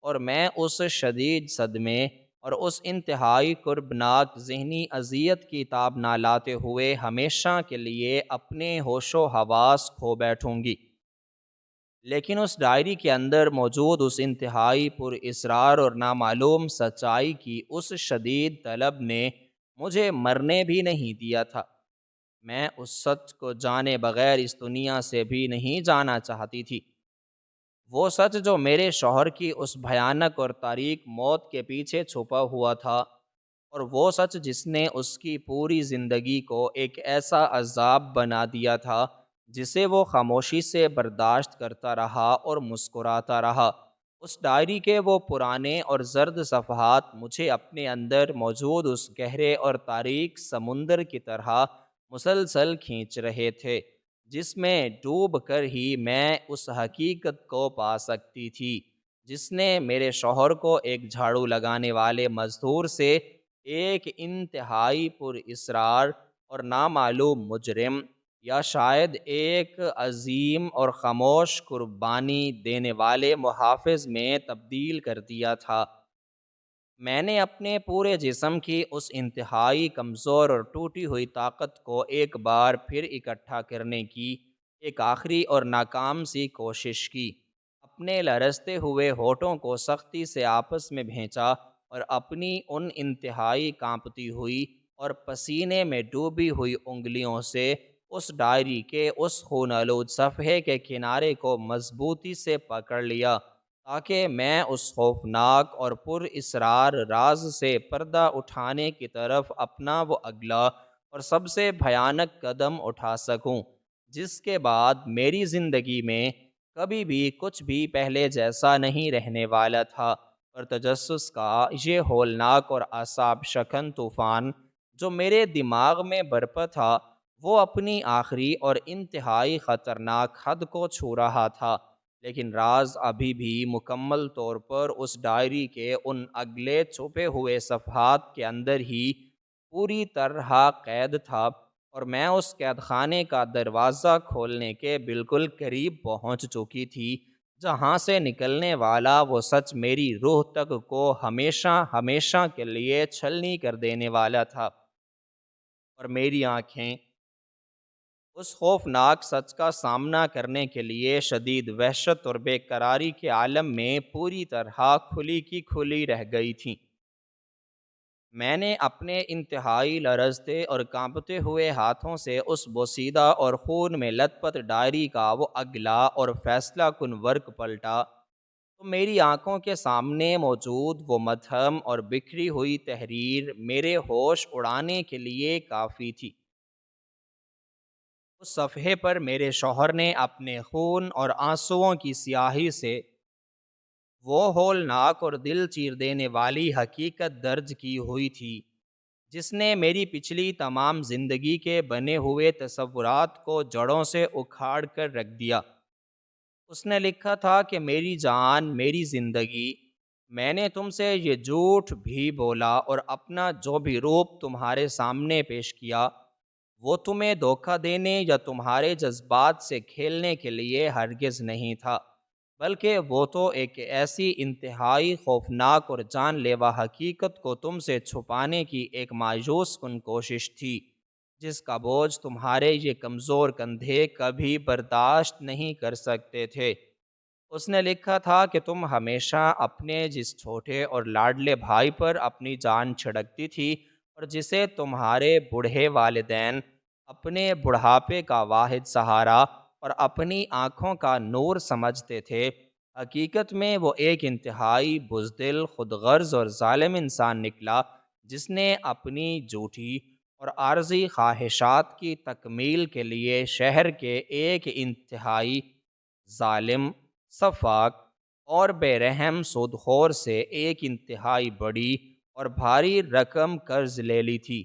اور میں اس شدید صدمے اور اس انتہائی کربناک ذہنی اذیت کی تاب نہ لاتے ہوئے ہمیشہ کے لیے اپنے ہوش و حواس کھو بیٹھوں گی۔ لیکن اس ڈائری کے اندر موجود اس انتہائی پر اسرار اور نامعلوم سچائی کی اس شدید طلب نے مجھے مرنے بھی نہیں دیا تھا۔ میں اس سچ کو جانے بغیر اس دنیا سے بھی نہیں جانا چاہتی تھی، وہ سچ جو میرے شوہر کی اس بھیانک اور تاریک موت کے پیچھے چھپا ہوا تھا، اور وہ سچ جس نے اس کی پوری زندگی کو ایک ایسا عذاب بنا دیا تھا جسے وہ خاموشی سے برداشت کرتا رہا اور مسکراتا رہا۔ اس ڈائری کے وہ پرانے اور زرد صفحات مجھے اپنے اندر موجود اس گہرے اور تاریک سمندر کی طرح مسلسل کھینچ رہے تھے جس میں ڈوب کر ہی میں اس حقیقت کو پا سکتی تھی جس نے میرے شوہر کو ایک جھاڑو لگانے والے مزدور سے ایک انتہائی پر اسرار اور نامعلوم مجرم یا شاید ایک عظیم اور خاموش قربانی دینے والے محافظ میں تبدیل کر دیا تھا۔ میں نے اپنے پورے جسم کی اس انتہائی کمزور اور ٹوٹی ہوئی طاقت کو ایک بار پھر اکٹھا کرنے کی ایک آخری اور ناکام سی کوشش کی، اپنے لرزتے ہوئے ہونٹوں کو سختی سے آپس میں بھینچا اور اپنی ان انتہائی کانپتی ہوئی اور پسینے میں ڈوبی ہوئی انگلیوں سے اس ڈائری کے اس خون آلود صفحے کے کنارے کو مضبوطی سے پکڑ لیا تاکہ میں اس خوفناک اور پر اسرار راز سے پردہ اٹھانے کی طرف اپنا وہ اگلا اور سب سے بھیانک قدم اٹھا سکوں جس کے بعد میری زندگی میں کبھی بھی کچھ بھی پہلے جیسا نہیں رہنے والا تھا، اور تجسس کا یہ ہولناک اور اعصاب شکن طوفان جو میرے دماغ میں برپا تھا وہ اپنی آخری اور انتہائی خطرناک حد کو چھو رہا تھا، لیکن راز ابھی بھی مکمل طور پر اس ڈائری کے ان اگلے چھپے ہوئے صفحات کے اندر ہی پوری طرح قید تھا، اور میں اس قید خانے کا دروازہ کھولنے کے بالکل قریب پہنچ چکی تھی، جہاں سے نکلنے والا وہ سچ میری روح تک کو ہمیشہ ہمیشہ کے لیے چھلنی کر دینے والا تھا، اور میری آنکھیں اس خوفناک سچ کا سامنا کرنے کے لیے شدید وحشت اور بے قراری کے عالم میں پوری طرح کھلی کی کھلی رہ گئی تھیں۔ میں نے اپنے انتہائی لرزتے اور کانپتے ہوئے ہاتھوں سے اس بوسیدہ اور خون میں لت پت ڈائری کا وہ اگلا اور فیصلہ کن ورق پلٹا تو میری آنکھوں کے سامنے موجود وہ مدھم اور بکھری ہوئی تحریر میرے ہوش اڑانے کے لیے کافی تھی۔ اس صفحے پر میرے شوہر نے اپنے خون اور آنسوؤں کی سیاہی سے وہ ہولناک اور دل چیر دینے والی حقیقت درج کی ہوئی تھی، جس نے میری پچھلی تمام زندگی کے بنے ہوئے تصورات کو جڑوں سے اکھاڑ کر رکھ دیا۔ اس نے لکھا تھا کہ میری جان، میری زندگی، میں نے تم سے یہ جھوٹ بھی بولا اور اپنا جو بھی روپ تمہارے سامنے پیش کیا وہ تمہیں دھوکہ دینے یا تمہارے جذبات سے کھیلنے کے لیے ہرگز نہیں تھا، بلکہ وہ تو ایک ایسی انتہائی خوفناک اور جان لیوا حقیقت کو تم سے چھپانے کی ایک مایوس کن کوشش تھی، جس کا بوجھ تمہارے یہ کمزور کندھے کبھی برداشت نہیں کر سکتے تھے۔ اس نے لکھا تھا کہ تم ہمیشہ اپنے جس چھوٹے اور لاڈلے بھائی پر اپنی جان چھڑکتی تھی اور جسے تمہارے بوڑھے والدین اپنے بڑھاپے کا واحد سہارا اور اپنی آنکھوں کا نور سمجھتے تھے، حقیقت میں وہ ایک انتہائی بزدل، خود غرض اور ظالم انسان نکلا، جس نے اپنی جھوٹی اور عارضی خواہشات کی تکمیل کے لیے شہر کے ایک انتہائی ظالم، سفاک اور بے رحم سود خور سے ایک انتہائی بڑی اور بھاری رقم قرض لے لی تھی،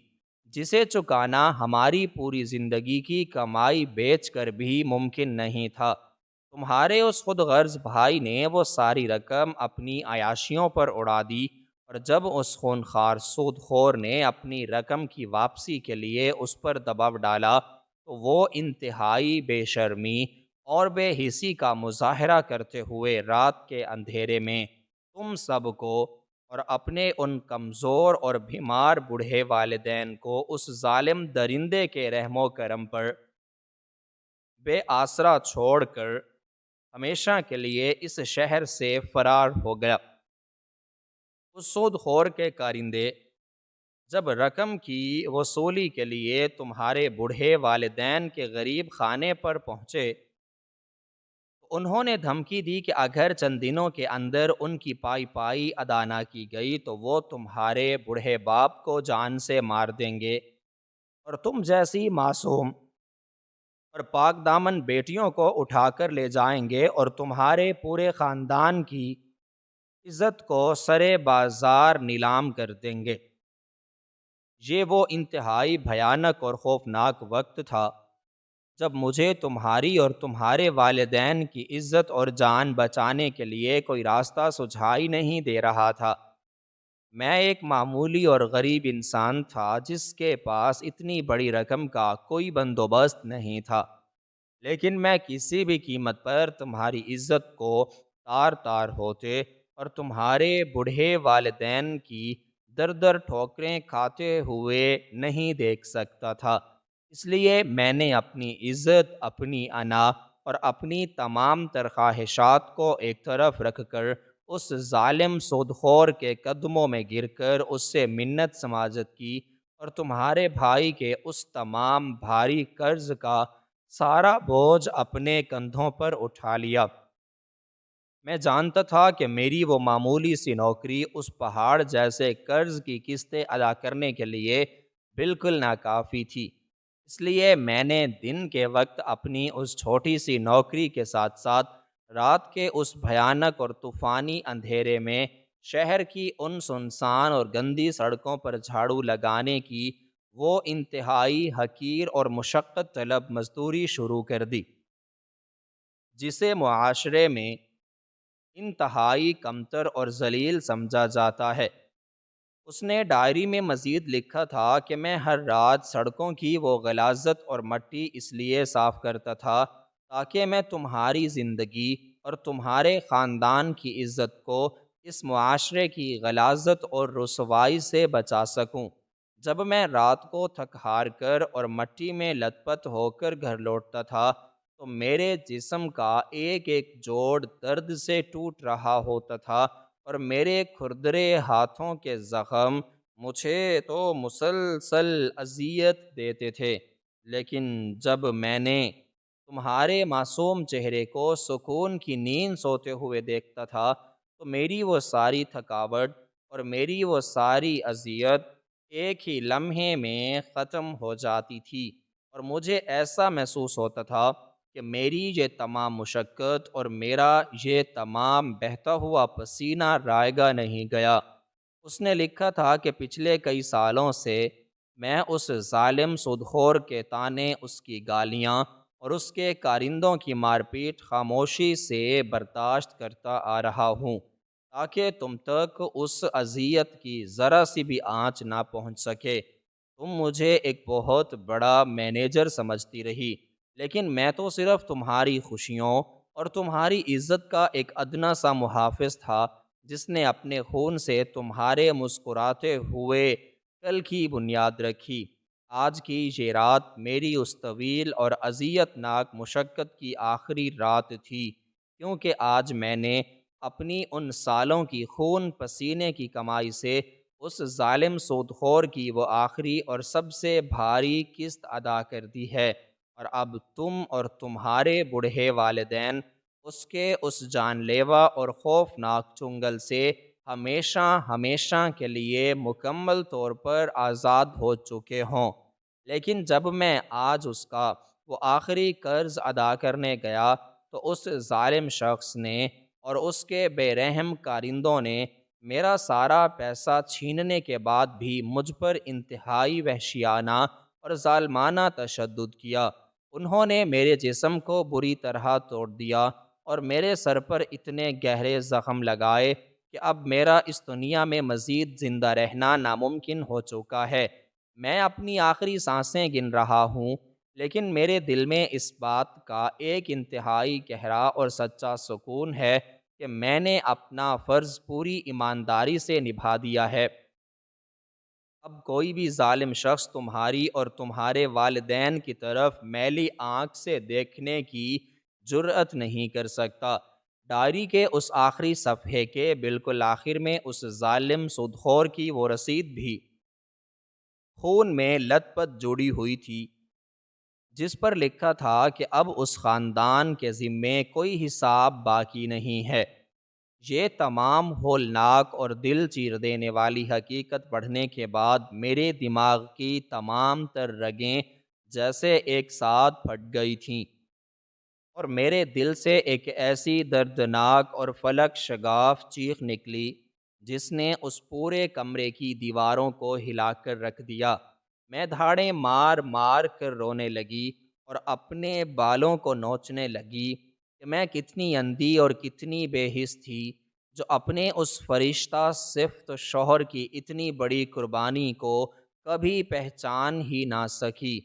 جسے چکانا ہماری پوری زندگی کی کمائی بیچ کر بھی ممکن نہیں تھا۔ تمہارے اس خود غرض بھائی نے وہ ساری رقم اپنی عیاشیوں پر اڑا دی، اور جب اس خونخوار سود خور نے اپنی رقم کی واپسی کے لیے اس پر دباؤ ڈالا تو وہ انتہائی بے شرمی اور بے حسی کا مظاہرہ کرتے ہوئے رات کے اندھیرے میں تم سب کو اور اپنے ان کمزور اور بیمار بوڑھے والدین کو اس ظالم درندے کے رحم و کرم پر بے آسرا چھوڑ کر ہمیشہ کے لیے اس شہر سے فرار ہو گیا۔ اس سود خور کے کارندے جب رقم کی وصولی کے لیے تمہارے بوڑھے والدین کے غریب خانے پر پہنچے، انہوں نے دھمکی دی کہ اگر چند دنوں کے اندر ان کی پائی ادا نہ کی گئی تو وہ تمہارے بوڑھے باپ کو جان سے مار دیں گے، اور تم جیسی معصوم اور پاک دامن بیٹیوں کو اٹھا کر لے جائیں گے اور تمہارے پورے خاندان کی عزت کو سرے بازار نیلام کر دیں گے۔ یہ وہ انتہائی بھیانک اور خوفناک وقت تھا جب مجھے تمہاری اور تمہارے والدین کی عزت اور جان بچانے کے لیے کوئی راستہ سجھائی نہیں دے رہا تھا۔ میں ایک معمولی اور غریب انسان تھا جس کے پاس اتنی بڑی رقم کا کوئی بندوبست نہیں تھا، لیکن میں کسی بھی قیمت پر تمہاری عزت کو تار تار ہوتے اور تمہارے بوڑھے والدین کی در در ٹھوکریں کھاتے ہوئے نہیں دیکھ سکتا تھا، اس لیے میں نے اپنی عزت، اپنی انا اور اپنی تمام تر خواہشات کو ایک طرف رکھ کر اس ظالم سودخور کے قدموں میں گر کر اس سے منت سماجت کی اور تمہارے بھائی کے اس تمام بھاری قرض کا سارا بوجھ اپنے کندھوں پر اٹھا لیا۔ میں جانتا تھا کہ میری وہ معمولی سی نوکری اس پہاڑ جیسے قرض کی قسطیں ادا کرنے کے لیے بالکل ناکافی تھی، اس لیے میں نے دن کے وقت اپنی اس چھوٹی سی نوکری کے ساتھ ساتھ رات کے اس بھیانک اور طوفانی اندھیرے میں شہر کی ان سنسان اور گندی سڑکوں پر جھاڑو لگانے کی وہ انتہائی حقیر اور مشقت طلب مزدوری شروع کر دی، جسے معاشرے میں انتہائی کمتر اور ذلیل سمجھا جاتا ہے۔ اس نے ڈائری میں مزید لکھا تھا کہ میں ہر رات سڑکوں کی وہ غلاظت اور مٹی اس لیے صاف کرتا تھا تاکہ میں تمہاری زندگی اور تمہارے خاندان کی عزت کو اس معاشرے کی غلاظت اور رسوائی سے بچا سکوں۔ جب میں رات کو تھک ہار کر اور مٹی میں لت پت ہو کر گھر لوٹتا تھا تو میرے جسم کا ایک ایک جوڑ درد سے ٹوٹ رہا ہوتا تھا، اور میرے کھردرے ہاتھوں کے زخم مجھے تو مسلسل اذیت دیتے تھے۔ لیکن جب میں نے تمہارے معصوم چہرے کو سکون کی نیند سوتے ہوئے دیکھتا تھا تو میری وہ ساری تھکاوٹ اور میری وہ ساری اذیت ایک ہی لمحے میں ختم ہو جاتی تھی، اور مجھے ایسا محسوس ہوتا تھا کہ میری یہ تمام مشقت اور میرا یہ تمام بہتا ہوا پسینہ رائگاں نہیں گیا۔ اس نے لکھا تھا کہ پچھلے کئی سالوں سے میں اس ظالم سودخور کے طعنے، اس کی گالیاں اور اس کے کارندوں کی مار پیٹ خاموشی سے برداشت کرتا آ رہا ہوں تاکہ تم تک اس اذیت کی ذرا سی بھی آنچ نہ پہنچ سکے۔ تم مجھے ایک بہت بڑا مینیجر سمجھتی رہی، لیکن میں تو صرف تمہاری خوشیوں اور تمہاری عزت کا ایک ادنا سا محافظ تھا، جس نے اپنے خون سے تمہارے مسکراتے ہوئے کل کی بنیاد رکھی۔ آج کی یہ رات میری اس طویل اور اذیت ناک مشقت کی آخری رات تھی، کیونکہ آج میں نے اپنی ان سالوں کی خون پسینے کی کمائی سے اس ظالم سودخور کی وہ آخری اور سب سے بھاری قسط ادا کر دی ہے، اور اب تم اور تمہارے بوڑھے والدین اس کے اس جان لیوا اور خوفناک چنگل سے ہمیشہ ہمیشہ کے لیے مکمل طور پر آزاد ہو چکے ہوں۔ لیکن جب میں آج اس کا وہ آخری قرض ادا کرنے گیا تو اس ظالم شخص نے اور اس کے بے رحم کارندوں نے میرا سارا پیسہ چھیننے کے بعد بھی مجھ پر انتہائی وحشیانہ اور ظالمانہ تشدد کیا۔ انہوں نے میرے جسم کو بری طرح توڑ دیا اور میرے سر پر اتنے گہرے زخم لگائے کہ اب میرا اس دنیا میں مزید زندہ رہنا ناممکن ہو چکا ہے۔ میں اپنی آخری سانسیں گن رہا ہوں، لیکن میرے دل میں اس بات کا ایک انتہائی گہرا اور سچا سکون ہے کہ میں نے اپنا فرض پوری ایمانداری سے نبھا دیا ہے۔ اب کوئی بھی ظالم شخص تمہاری اور تمہارے والدین کی طرف میلی آنکھ سے دیکھنے کی جرأت نہیں کر سکتا۔ ڈائری کے اس آخری صفحے کے بالکل آخر میں اس ظالم سودخور کی وہ رسید بھی خون میں لت پت جڑی ہوئی تھی، جس پر لکھا تھا کہ اب اس خاندان کے ذمے کوئی حساب باقی نہیں ہے۔ یہ تمام ہولناک اور دل چیر دینے والی حقیقت پڑھنے کے بعد میرے دماغ کی تمام تر رگیں جیسے ایک ساتھ پھٹ گئی تھیں، اور میرے دل سے ایک ایسی دردناک اور فلک شگاف چیخ نکلی جس نے اس پورے کمرے کی دیواروں کو ہلا کر رکھ دیا۔ میں دھاڑیں مار مار کر رونے لگی اور اپنے بالوں کو نوچنے لگی کہ میں کتنی اندھی اور کتنی بے حس تھی جو اپنے اس فرشتہ صفت شوہر کی اتنی بڑی قربانی کو کبھی پہچان ہی نہ سکی۔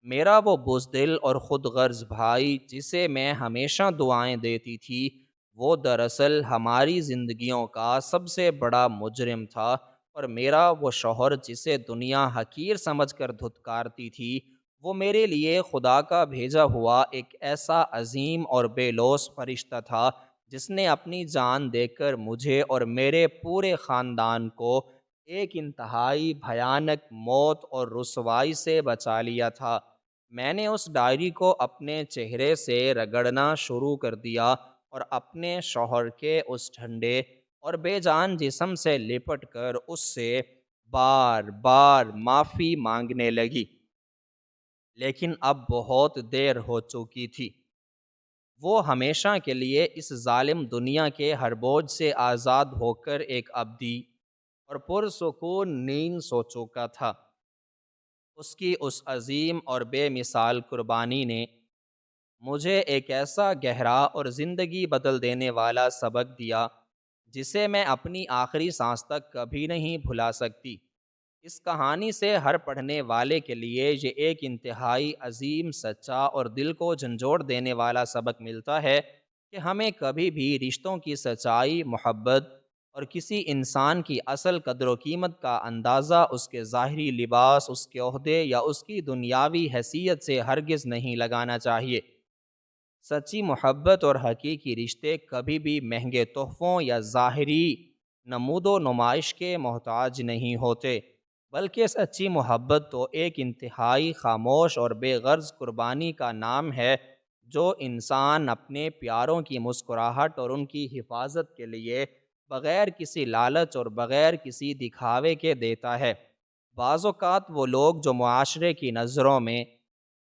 میرا وہ بزدل اور خود غرض بھائی جسے میں ہمیشہ دعائیں دیتی تھی، وہ دراصل ہماری زندگیوں کا سب سے بڑا مجرم تھا، اور میرا وہ شوہر جسے دنیا حقیر سمجھ کر دھتکارتی تھی، وہ میرے لیے خدا کا بھیجا ہوا ایک ایسا عظیم اور بے لوث فرشتہ تھا جس نے اپنی جان دے کر مجھے اور میرے پورے خاندان کو ایک انتہائی بھیانک موت اور رسوائی سے بچا لیا تھا۔ میں نے اس ڈائری کو اپنے چہرے سے رگڑنا شروع کر دیا اور اپنے شوہر کے اس ٹھنڈے اور بے جان جسم سے لپٹ کر اس سے بار بار معافی مانگنے لگی، لیکن اب بہت دیر ہو چکی تھی۔ وہ ہمیشہ کے لیے اس ظالم دنیا کے ہر بوجھ سے آزاد ہو کر ایک ابدی اور پرسکون نیند سو چکا تھا۔ اس کی اس عظیم اور بے مثال قربانی نے مجھے ایک ایسا گہرا اور زندگی بدل دینے والا سبق دیا جسے میں اپنی آخری سانس تک کبھی نہیں بھلا سکتی۔ اس کہانی سے ہر پڑھنے والے کے لیے یہ ایک انتہائی عظیم، سچا اور دل کو جھنجھوڑ دینے والا سبق ملتا ہے کہ ہمیں کبھی بھی رشتوں کی سچائی، محبت اور کسی انسان کی اصل قدر و قیمت کا اندازہ اس کے ظاہری لباس، اس کے عہدے یا اس کی دنیاوی حیثیت سے ہرگز نہیں لگانا چاہیے۔ سچی محبت اور حقیقی رشتے کبھی بھی مہنگے تحفوں یا ظاہری نمود و نمائش کے محتاج نہیں ہوتے، بلکہ سچی محبت تو ایک انتہائی خاموش اور بے غرض قربانی کا نام ہے جو انسان اپنے پیاروں کی مسکراہٹ اور ان کی حفاظت کے لیے بغیر کسی لالچ اور بغیر کسی دکھاوے کے دیتا ہے۔ بعض اوقات وہ لوگ جو معاشرے کی نظروں میں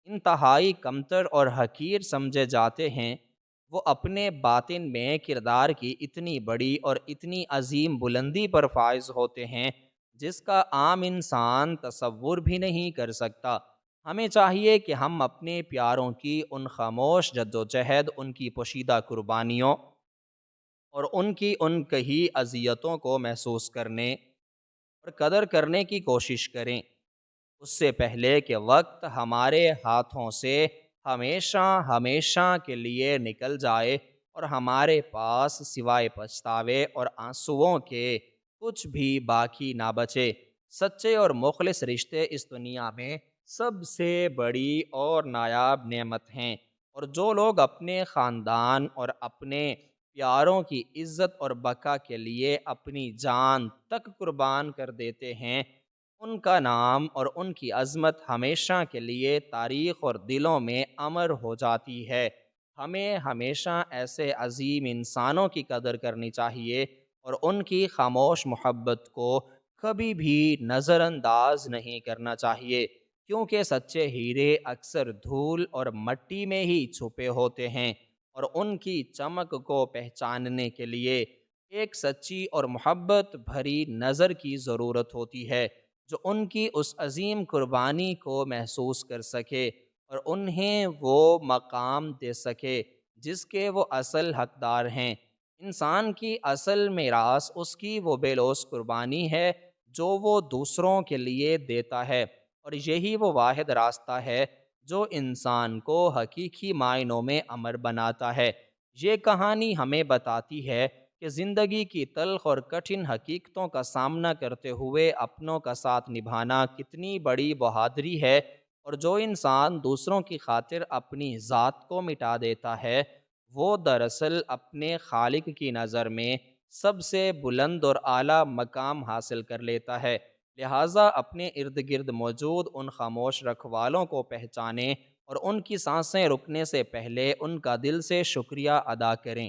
انتہائی کمتر اور حقیر سمجھے جاتے ہیں، وہ اپنے باطن میں کردار کی اتنی بڑی اور اتنی عظیم بلندی پر فائز ہوتے ہیں جس کا عام انسان تصور بھی نہیں کر سکتا۔ ہمیں چاہیے کہ ہم اپنے پیاروں کی ان خاموش جدوجہد، ان کی پوشیدہ قربانیوں اور ان کی ان کہی اذیتوں کو محسوس کرنے اور قدر کرنے کی کوشش کریں، اس سے پہلے کہ وقت ہمارے ہاتھوں سے ہمیشہ ہمیشہ کے لیے نکل جائے اور ہمارے پاس سوائے پچھتاوے اور آنسوؤں کے کچھ بھی باقی نہ بچے۔ سچے اور مخلص رشتے اس دنیا میں سب سے بڑی اور نایاب نعمت ہیں، اور جو لوگ اپنے خاندان اور اپنے پیاروں کی عزت اور بقا کے لیے اپنی جان تک قربان کر دیتے ہیں، ان کا نام اور ان کی عظمت ہمیشہ کے لیے تاریخ اور دلوں میں امر ہو جاتی ہے۔ ہمیں ہمیشہ ایسے عظیم انسانوں کی قدر کرنی چاہیے اور ان کی خاموش محبت کو کبھی بھی نظر انداز نہیں کرنا چاہیے، کیونکہ سچے ہیرے اکثر دھول اور مٹی میں ہی چھپے ہوتے ہیں، اور ان کی چمک کو پہچاننے کے لیے ایک سچی اور محبت بھری نظر کی ضرورت ہوتی ہے جو ان کی اس عظیم قربانی کو محسوس کر سکے اور انہیں وہ مقام دے سکے جس کے وہ اصل حقدار ہیں۔ انسان کی اصل میراث اس کی وہ بے لوث قربانی ہے جو وہ دوسروں کے لیے دیتا ہے، اور یہی وہ واحد راستہ ہے جو انسان کو حقیقی معنوں میں امر بناتا ہے۔ یہ کہانی ہمیں بتاتی ہے کہ زندگی کی تلخ اور کٹھن حقیقتوں کا سامنا کرتے ہوئے اپنوں کا ساتھ نبھانا کتنی بڑی بہادری ہے، اور جو انسان دوسروں کی خاطر اپنی ذات کو مٹا دیتا ہے وہ دراصل اپنے خالق کی نظر میں سب سے بلند اور اعلیٰ مقام حاصل کر لیتا ہے۔ لہٰذا اپنے ارد گرد موجود ان خاموش رکھوالوں کو پہچانیں اور ان کی سانسیں رکنے سے پہلے ان کا دل سے شکریہ ادا کریں۔